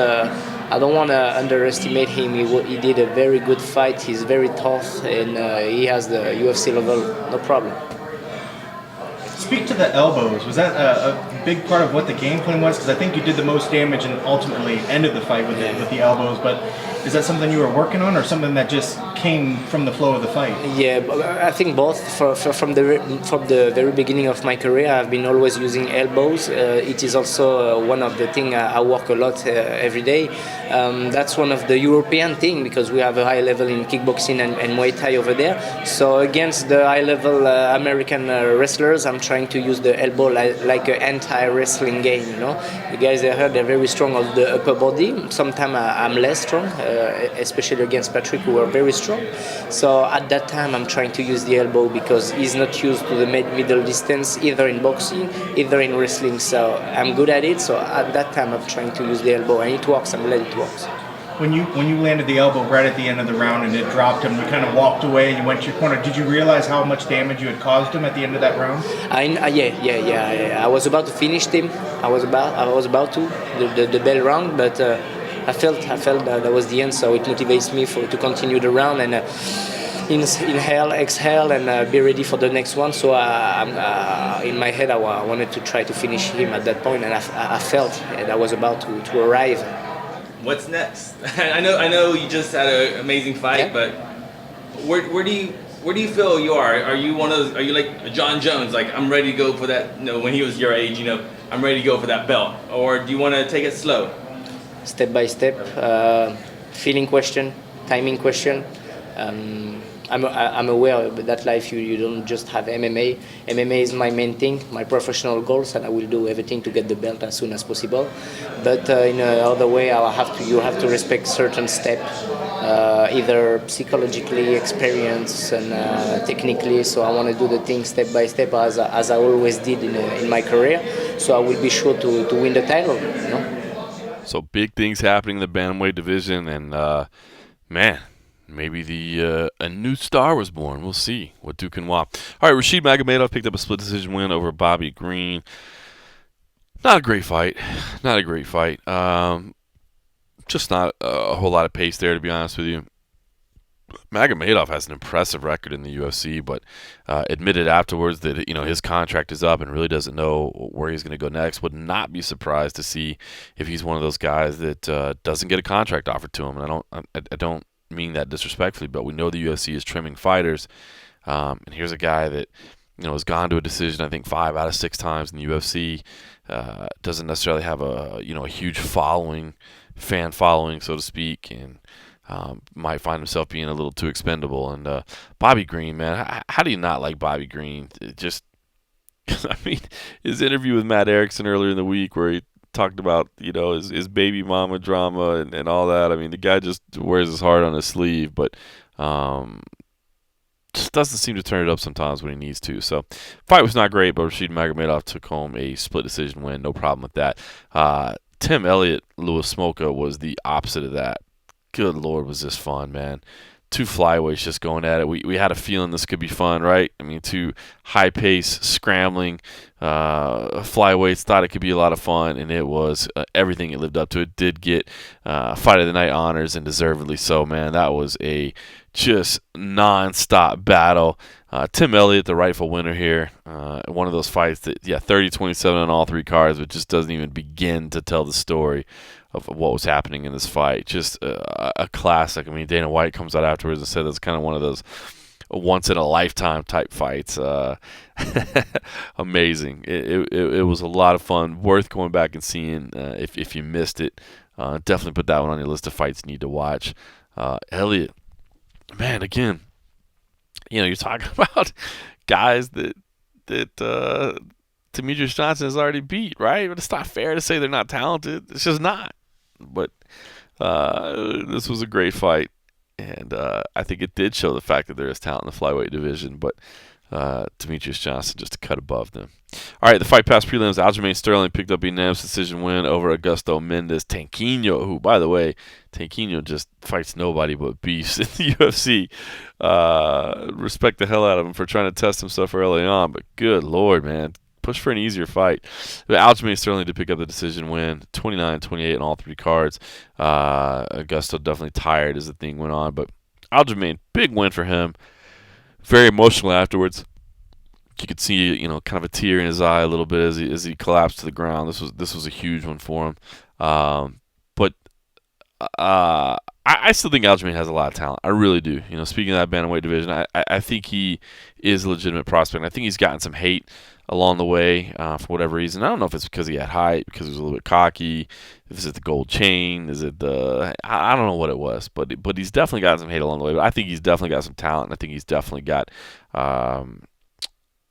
S11: I don't want to underestimate him. He did a very good fight. He's very tough, and he has the UFC level, no problem.
S12: Speak to the elbows. Was that a big part of what the game plan was? Because I think you did the most damage and ultimately ended the fight with the elbows. But is that something you were working on, or something that just came from the flow of the fight?
S11: Yeah, I think both. From the very beginning of my career, I've been always using elbows. It is also one of the things I work a lot every day. That's one of the European thing, because we have a high level in kickboxing and Muay Thai over there. So against the high level American wrestlers, I'm trying to use the elbow like an anti-wrestling game. You know, the guys I heard they're very strong on the upper body. Sometimes I'm less strong, especially against Patrick, who are very strong. So at that time, I'm trying to use the elbow, because he's not used to the middle distance, either in boxing, either in wrestling. So I'm good at it. So at that time, I'm trying to use the elbow, and it works. I'm glad it works.
S12: When you landed the elbow right at the end of the round and it dropped him, you kind of walked away and you went to your corner. Did you realize how much damage you had caused him at the end of that round?
S11: Yeah. I was about to finish him. I was about to the bell rang, but I felt that was the end. So it motivates me to continue the round and inhale, exhale, and be ready for the next one. So in my head, I wanted to try to finish him at that point, and I felt that I was about to arrive.
S10: What's next? I know you just had an amazing fight,
S11: yeah.
S10: But where do you feel you are? Are you one of those? Are you like John Jones? Like, I'm ready to go for that. You know, when he was your age, you know, I'm ready to go for that belt. Or do you want to take it slow?
S11: Step by step, feeling question, timing question. I'm aware that life you don't just have MMA. MMA is my main thing, my professional goals, and I will do everything to get the belt as soon as possible. But in another way, you have to respect certain steps, either psychologically, experience, and technically. So I want to do the things step by step as I always did in my career. So I will be sure to win the title. You know?
S1: So big things happening in the bantamweight division, and man. Maybe a new star was born. We'll see what Duquesnoy. All right, Rashid Magomedov picked up a split decision win over Bobby Green. Not a great fight. Just not a whole lot of pace there, to be honest with you. Magomedov has an impressive record in the UFC, but admitted afterwards that his contract is up and really doesn't know where he's going to go next. Would not be surprised to see if he's one of those guys that doesn't get a contract offered to him. And I don't mean that disrespectfully, but we know the UFC is trimming fighters, and here's a guy that has gone to a decision I think 5 out of 6 times in the UFC. Doesn't necessarily have a huge fan following, so to speak, and might find himself being a little too expendable. And Bobby Green, man, how do you not like Bobby Green? I mean, his interview with Matt Erickson earlier in the week where he talked about his baby mama drama and all that. I mean, the guy just wears his heart on his sleeve. But just doesn't seem to turn it up sometimes when he needs to. So, fight was not great, but Rashid Magomedov took home a split decision win. No problem with that. Tim Elliott, Louis Smolka was the opposite of that. Good Lord, was this fun, man. Two flyweights just going at it. We had a feeling this could be fun, right? I mean, two high-pace, scrambling flyweights. Thought it could be a lot of fun, and it was everything it lived up to. It did get Fight of the Night honors, and deservedly so, man. That was a just non-stop battle. Tim Elliott, the rightful winner here. One of those fights that, 30-27 on all three cards, but just doesn't even begin to tell the story of what was happening in this fight. Just a classic. I mean, Dana White comes out afterwards and said that's kind of one of those once-in-a-lifetime type fights. Amazing. It was a lot of fun. Worth going back and seeing if you missed it. Definitely put that one on your list of fights you need to watch. Elliott, man, again, you're talking about guys that Demetrious Johnson has already beat, right? But it's not fair to say they're not talented. It's just not. But this was a great fight, and I think it did show the fact that there is talent in the flyweight division, but Demetrious Johnson just a cut above them. All right, the Fight Pass prelims, Aljamain Sterling picked up a unanimous decision win over Augusto Mendes Tanquinho, who, by the way, Tanquinho just fights nobody but beasts in the UFC. Respect the hell out of him for trying to test himself early on, but good Lord, man. Push for an easier fight. But Aljamain Sterling to pick up the decision win, 29-28 in all three cards. Augusto definitely tired as the thing went on, but Aljamain, big win for him. Very emotional afterwards. You could see, kind of a tear in his eye a little bit as he collapsed to the ground. This was a huge one for him. But I still think Aljamain has a lot of talent. I really do. Speaking of that bantamweight division, I think he is a legitimate prospect. I think he's gotten some hate along the way for whatever reason. I don't know if it's because he had height, because he was a little bit cocky. Is it the gold chain? Is it I don't know what it was, but he's definitely got some hate along the way. But I think he's definitely got some talent, and I think he's definitely got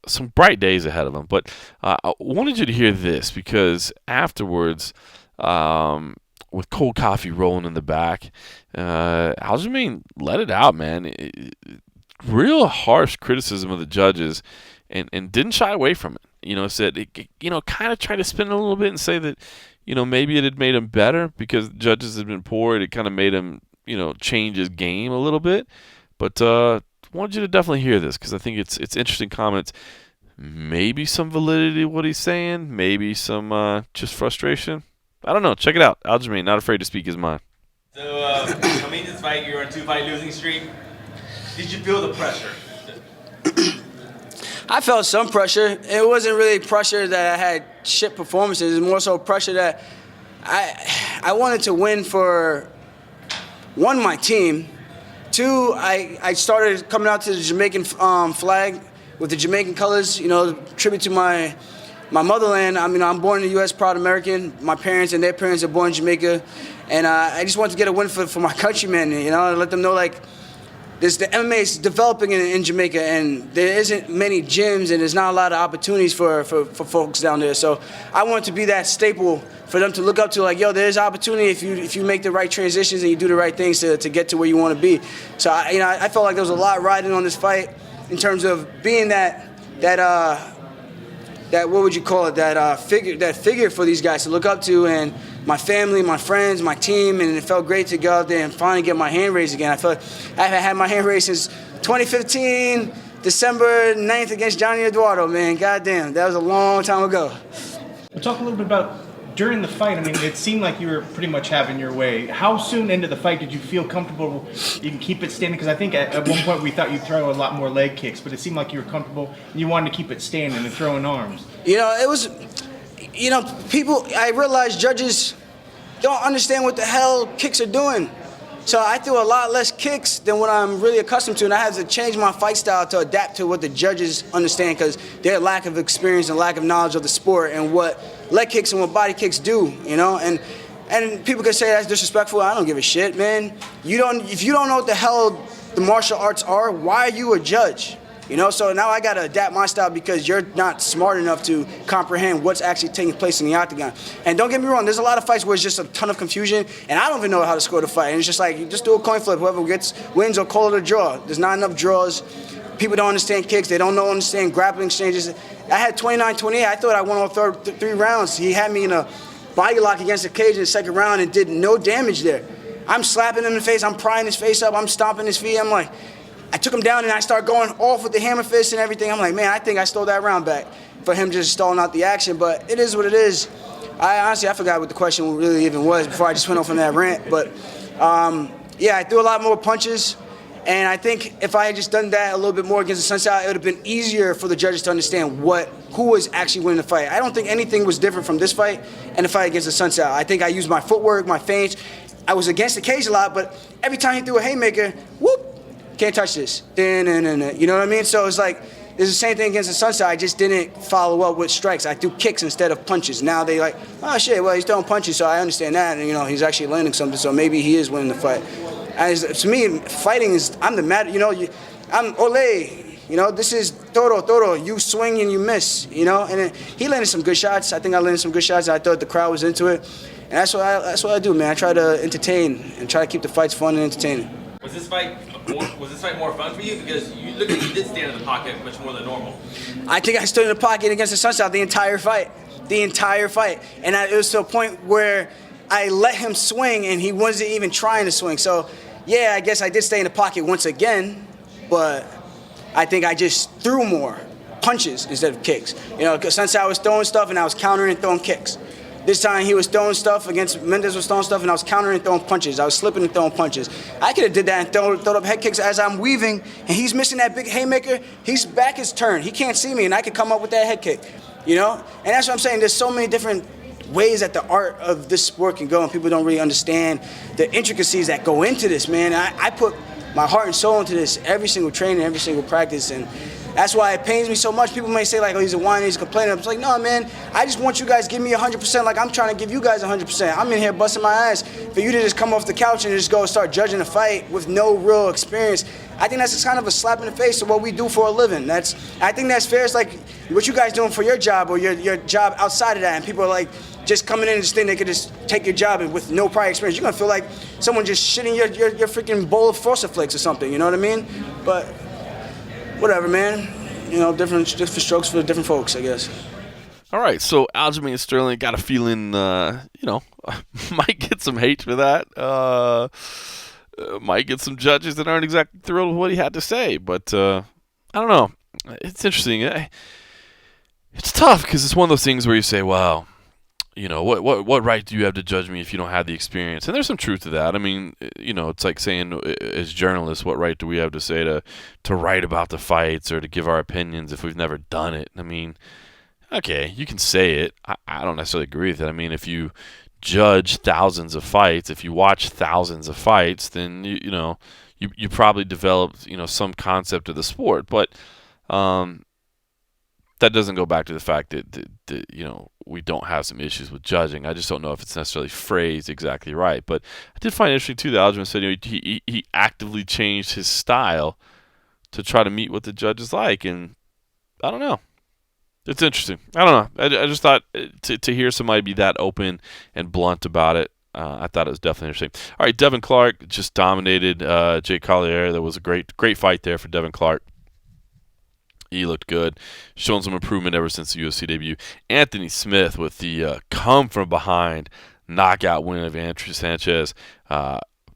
S1: some bright days ahead of him. But I wanted you to hear this, because afterwards, with cold coffee rolling in the back, Aljamain let it out, man. Real harsh criticism of the judges, and didn't shy away from it. Said, kind of tried to spin it a little bit and say that, maybe it had made him better because the judges had been poor. It kind of made him, change his game a little bit. But wanted you to definitely hear this, because I think it's interesting comments. Maybe some validity to what he's saying. Maybe some just frustration. I don't know. Check it out. Aljamain, not afraid to speak his mind.
S10: So, coming to this fight, you're on a 2-fight losing streak. Did you feel the pressure?
S13: I felt some pressure. It wasn't really pressure that I had shit performances. It was more so pressure that I wanted to win for, one, my team. Two, I started coming out to the Jamaican flag with the Jamaican colors, tribute to my motherland. I'm born in the U.S., proud American. My parents and their parents are born in Jamaica. And I just wanted to get a win for my countrymen, let them know, the MMA is developing in Jamaica, and there isn't many gyms, and there's not a lot of opportunities for folks down there. So I wanted to be that staple for them to look up to, there's opportunity if you make the right transitions and you do the right things to get to where you want to be. So I felt like there was a lot riding on this fight in terms of being that what would you call it, that figure for these guys to look up to, and my family, my friends, my team, and it felt great to go out there and finally get my hand raised again. I felt I haven't had my hand raised since 2015, December 9th against Johnny Eduardo, man. Goddamn, that was a long time ago.
S12: We'll talk a little bit about during the fight. It seemed like you were pretty much having your way. How soon into the fight did you feel comfortable you can keep it standing? Because I think at one point we thought you'd throw a lot more leg kicks, but it seemed like you were comfortable and you wanted to keep it standing and throwing arms.
S13: It was, people, I realized judges don't understand what the hell kicks are doing. So I threw a lot less kicks than what I'm really accustomed to, and I had to change my fight style to adapt to what the judges understand, because their lack of experience and lack of knowledge of the sport and what leg kicks and what body kicks do, And people can say that's disrespectful. I don't give a shit, man. If you don't know what the hell the martial arts are, why are you a judge? So now I got to adapt my style because you're not smart enough to comprehend what's actually taking place in the octagon. And don't get me wrong, there's a lot of fights where it's just a ton of confusion, and I don't even know how to score the fight. And it's just like, you just do a coin flip. Whoever wins or call it a draw. There's not enough draws. People don't understand kicks. They don't understand grappling exchanges. I had 29-28. I thought I won all 3 rounds. He had me in a body lock against the cage in the second round and did no damage there. I'm slapping him in the face. I'm prying his face up. I'm stomping his feet. I'm like, I took him down and I start going off with the hammer fist and everything. I'm like, man, I think I stole that round back for him just stalling out the action. But it is what it is. I forgot what the question really even was before I just went off on that rant. But yeah, I threw a lot more punches. And I think if I had just done that a little bit more against the Sunset, it would have been easier for the judges to understand who was actually winning the fight. I don't think anything was different from this fight and the fight against the Sunset. I think I used my footwork, my feints. I was against the cage a lot, but every time he threw a haymaker, whoop, can't touch this. You know what I mean? So it's like, it's the same thing against the Sunset. I just didn't follow up with strikes. I threw kicks instead of punches. Now they like, oh shit, well, he's throwing punches, so I understand that. And, he's actually landing something, so maybe he is winning the fight. To me, fighting is, I'm the matter, I'm Ole, this is Toro, you swing and you miss, and then he landed some good shots. I think I landed some good shots. I thought the crowd was into it. And that's what I do, man. I try to entertain and try to keep the fights fun and entertaining.
S10: Was this fight more fun for you? Because you did stand in the pocket much more than normal.
S13: I think I stood in the pocket against the Sunset the entire fight. And it was to a point where I let him swing and he wasn't even trying to swing. So, yeah, I guess I did stay in the pocket once again, but I think I just threw more punches instead of kicks. Because Sunset was throwing stuff and I was countering and throwing kicks. This time he was throwing stuff against Mendes was throwing stuff and I was countering and throwing punches. I was slipping and throwing punches. I could have did that and thrown up head kicks as I'm weaving and he's missing that big haymaker. He's back his turn. He can't see me and I could come up with that head kick, And that's what I'm saying. There's so many different ways that the art of this sport can go and people don't really understand the intricacies that go into this, man. I put my heart and soul into this every single training, every single practice, and that's why it pains me so much. People may say, like, oh, he's a whiner, he's a complainer. It's like, no, man, I just want you guys to give me 100% like I'm trying to give you guys 100%. I'm in here busting my ass. For you to just come off the couch and just go start judging a fight with no real experience, I think that's just kind of a slap in the face of what we do for a living. I think that's fair. It's like what you guys doing for your job or your job outside of that, and people are like just coming in and just think they could just take your job and with no prior experience. You're going to feel like someone just shitting your freaking bowl of Frosted Flakes or something, you know what I mean? But whatever, man. Different strokes for different folks, I guess.
S1: All right, so Aljamain Sterling, got a feeling, might get some hate for that. Might get some judges that aren't exactly thrilled with what he had to say. But I don't know. It's interesting. It's tough because it's one of those things where you say, well, what right do you have to judge me if you don't have the experience? And there's some truth to that. I mean, it's like saying as journalists, what right do we have to say to write about the fights or to give our opinions if we've never done it? I mean, okay, you can say it. I don't necessarily agree with it. I mean, if you judge thousands of fights, if you watch thousands of fights, then you probably developed some concept of the sport. But that doesn't go back to the fact that we don't have some issues with judging. I just don't know if it's necessarily phrased exactly right. But I did find it interesting too that Aljamain said he actively changed his style to try to meet what the judges like, and I don't know. It's interesting. I don't know. I just thought to hear somebody be that open and blunt about it, I thought it was definitely interesting. All right, Devin Clark just dominated Jake Collier. There was a great fight there for Devin Clark. He looked good, shown some improvement ever since the UFC debut. Anthony Smith with the come-from-behind knockout win of Andrew Sanchez.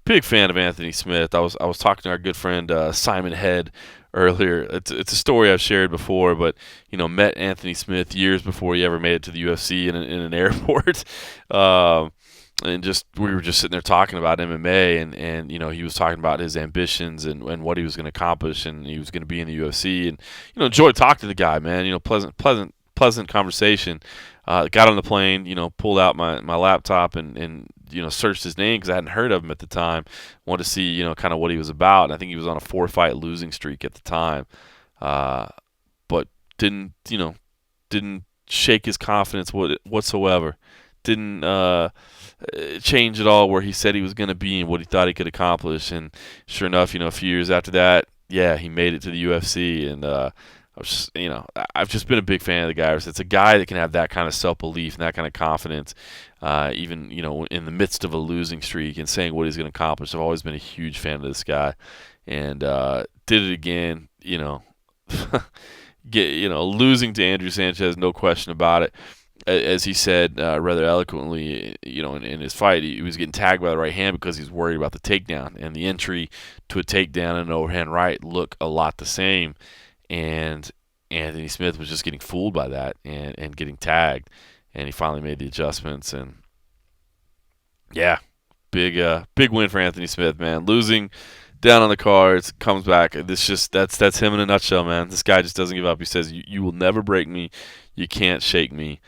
S1: Big fan of Anthony Smith. I was talking to our good friend Simon Head earlier. It's a story I've shared before, but met Anthony Smith years before he ever made it to the UFC in an airport. And we were just sitting there talking about MMA, and he was talking about his ambitions and what he was going to accomplish, and he was going to be in the UFC, and enjoyed talking to the guy, man. Pleasant conversation. Got on the plane, pulled out my laptop and searched his name because I hadn't heard of him at the time. Wanted to see kind of what he was about, and I think he was on a 4-fight losing streak at the time, but didn't shake his confidence whatsoever. Didn't change at all where he said he was going to be and what he thought he could accomplish. And sure enough, a few years after that, he made it to the UFC. And I've just been a big fan of the guy. It's a guy that can have that kind of self-belief and that kind of confidence, even in the midst of a losing streak and saying what he's going to accomplish. I've always been a huge fan of this guy, and did it again. losing to Andrew Sanchez, no question about it. As he said rather eloquently, in his fight, he was getting tagged by the right hand because he's worried about the takedown. And the entry to a takedown and an overhand right look a lot the same. And Anthony Smith was just getting fooled by that and getting tagged. And he finally made the adjustments. And, yeah, big win for Anthony Smith, man. Losing down on the cards, comes back. That's him in a nutshell, man. This guy just doesn't give up. He says, you will never break me. You can't shake me.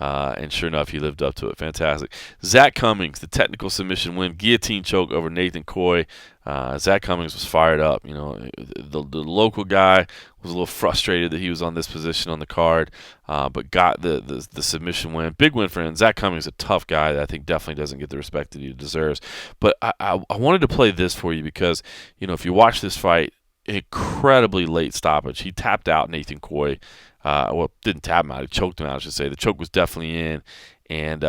S1: And sure enough, he lived up to it. Fantastic. Zach Cummings, the technical submission win, guillotine choke over Nathan Coy. Zach Cummings was fired up. The local guy was a little frustrated that he was on this position on the card, but got the submission win. Big win for him. Zach Cummings is a tough guy that I think definitely doesn't get the respect that he deserves. But I wanted to play this for you because, if you watch this fight, incredibly late stoppage. He tapped out Nathan Coy. Didn't tap him out. He choked him out, I should say. The choke was definitely in, and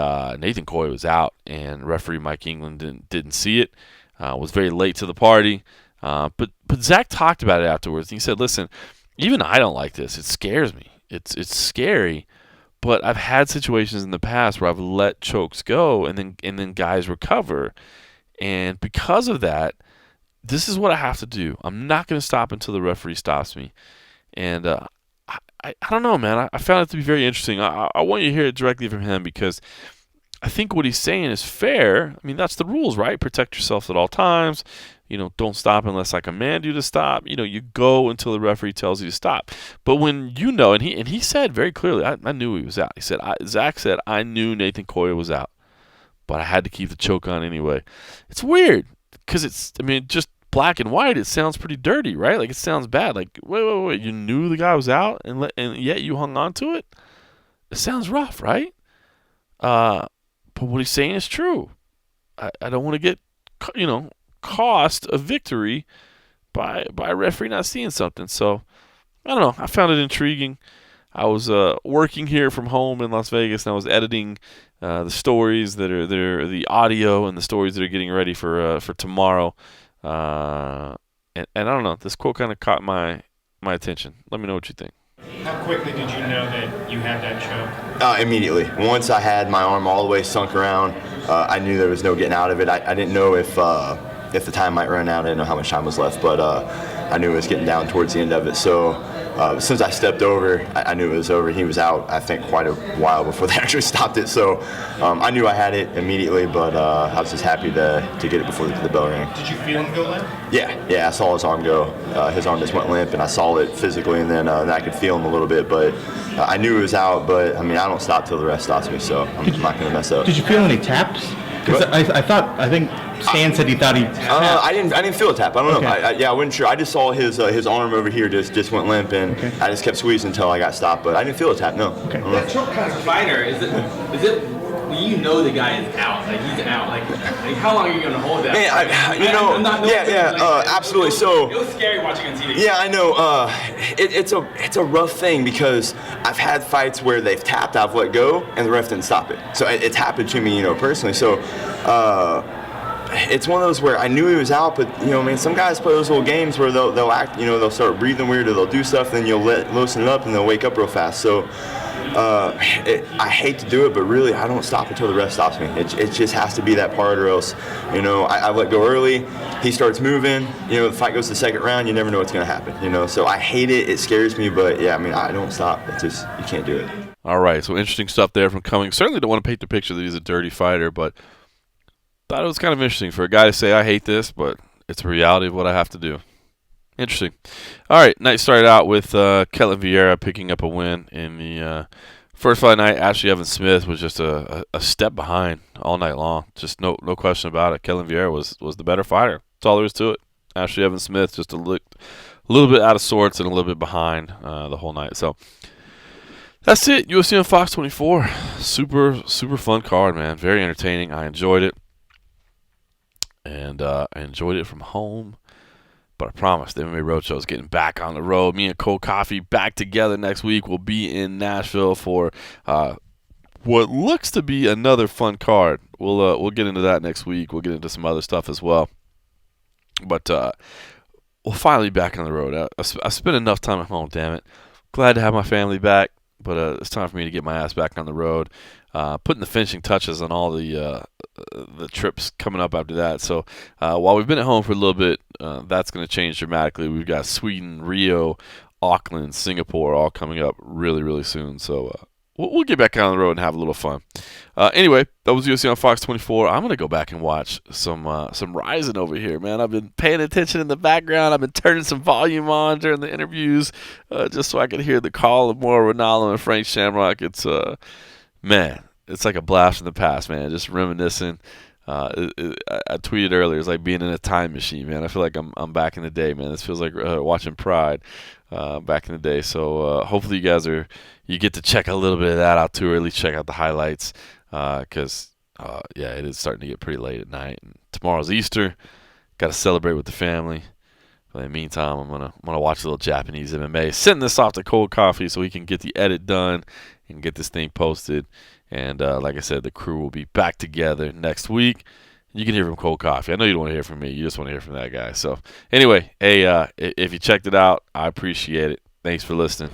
S1: Nathan Coy was out, and referee Mike England didn't see it. Was very late to the party. But Zach talked about it afterwards. And he said, listen, even I don't like this. It scares me. It's scary, but I've had situations in the past where I've let chokes go, and then guys recover. And because of that, this is what I have to do. I'm not going to stop until the referee stops me. And I don't know, man. I found it to be very interesting. I want you to hear it directly from him because I think what he's saying is fair. I mean, that's the rules, right? Protect yourself at all times. Don't stop unless I command you to stop. You go until the referee tells you to stop. But when and he said very clearly, I knew he was out. He said, Zach said, I knew Nathan Coy was out, but I had to keep the choke on anyway. It's weird because just black and white, it sounds pretty dirty, right? Like, it sounds bad. Like, wait, you knew the guy was out and yet you hung on to it? It sounds rough, right? But what he's saying is true. I don't want to get, cost a victory by a referee not seeing something. So, I don't know. I found it intriguing. I was working here from home in Las Vegas, and I was editing the stories that are the audio and the stories that are getting ready for tomorrow. And I don't know, this quote kind of caught my attention. Let me know what you think.
S12: How quickly did you know that you had that choke?
S14: Immediately. Once I had my arm all the way sunk around, I knew there was no getting out of it. I didn't know if the time might run out. I didn't know how much time was left, but I knew it was getting down towards the end of it. So as soon as I stepped over, I knew it was over. He was out, I think, quite a while before they actually stopped it. So I knew I had it immediately, but I was just happy to get it before the bell rang.
S12: Did you feel him go limp?
S14: Yeah, I saw his arm go. His arm just went limp, and I saw it physically, and then I could feel him a little bit. But I knew it was out, but, I don't stop till the rest stops me, so I'm not going to mess up.
S12: Did you feel any taps? Because I think Stan said he thought he tapped.
S14: I didn't feel a tap. I don't know.
S12: Okay.
S14: I wasn't sure. I just saw his arm over here just went limp, and I just kept squeezing until I got stopped. But I didn't feel a tap. No.
S12: Okay.
S10: That choke kind of fighter is it when the guy is out, like he's out, like how long are you gonna hold that?
S14: Absolutely. So
S10: it was scary watching on TV.
S14: Yeah, I know. It's a rough thing because I've had fights where they've tapped, I've let go, and the ref didn't stop it. So it's happened to me, personally. So it's one of those where I knew he was out, but some guys play those little games where they'll act, they'll start breathing weird, or they'll do stuff, then you'll loosen it up, and they'll wake up real fast. So I hate to do it, but really I don't stop until the ref stops me. It just has to be that part, or else, I let go early. He starts moving. The fight goes to the second round. You never know what's going to happen. So I hate it. It scares me, but yeah, I don't stop. It's just you can't do it.
S1: All right, so interesting stuff there from Cummings. Certainly don't want to paint the picture that he's a dirty fighter, but thought it was kind of interesting for a guy to say, I hate this, but it's a reality of what I have to do. Interesting. All right, night started out with Ketlen Vieira picking up a win in the first fight night. Ashley Evans-Smith was just a step behind all night long. Just no question about it. Ketlen Vieira was the better fighter. That's all there is to it. Ashley Evans-Smith just looked a little bit out of sorts and a little bit behind the whole night. So that's it. UFC on Fox 24. Super fun card, man. Very entertaining. I enjoyed it. And I enjoyed it from home. But I promise the MMA Roadshow is getting back on the road. Me and Cole Coffee back together next week. We'll be in Nashville for what looks to be another fun card. We'll get into that next week. We'll get into some other stuff as well. But Well, finally back on the road. I spent enough time at home, damn it. Glad to have my family back, but it's time for me to get my ass back on the road. Putting the finishing touches on all the trips coming up after that. So while we've been at home for a little bit, that's going to change dramatically. We've got Sweden, Rio, Auckland, Singapore all coming up really, really soon. So we'll get back on the road and have a little fun. Anyway, that was UFC on Fox 24. I'm gonna go back and watch some Rizin over here, man. I've been paying attention in the background. I've been turning some volume on during the interviews, just so I could hear the call of more Ronaldo and Frank Shamrock. It's man, it's like a blast from the past, man. Just reminiscing. I tweeted earlier, it's like being in a time machine, man. I feel like I'm back in the day, man. This feels like watching Pride back in the day. So hopefully you get to check a little bit of that out too, or at least check out the highlights, because it is starting to get pretty late at night. And tomorrow's Easter, got to celebrate with the family. But in the meantime, I'm gonna watch a little Japanese MMA. Send this off to Cold Coffee so he can get the edit done and get this thing posted. And like I said, the crew will be back together next week. You can hear from Cold Coffee. I know you don't want to hear from me. You just want to hear from that guy. So anyway, hey, if you checked it out, I appreciate it. Thanks for listening.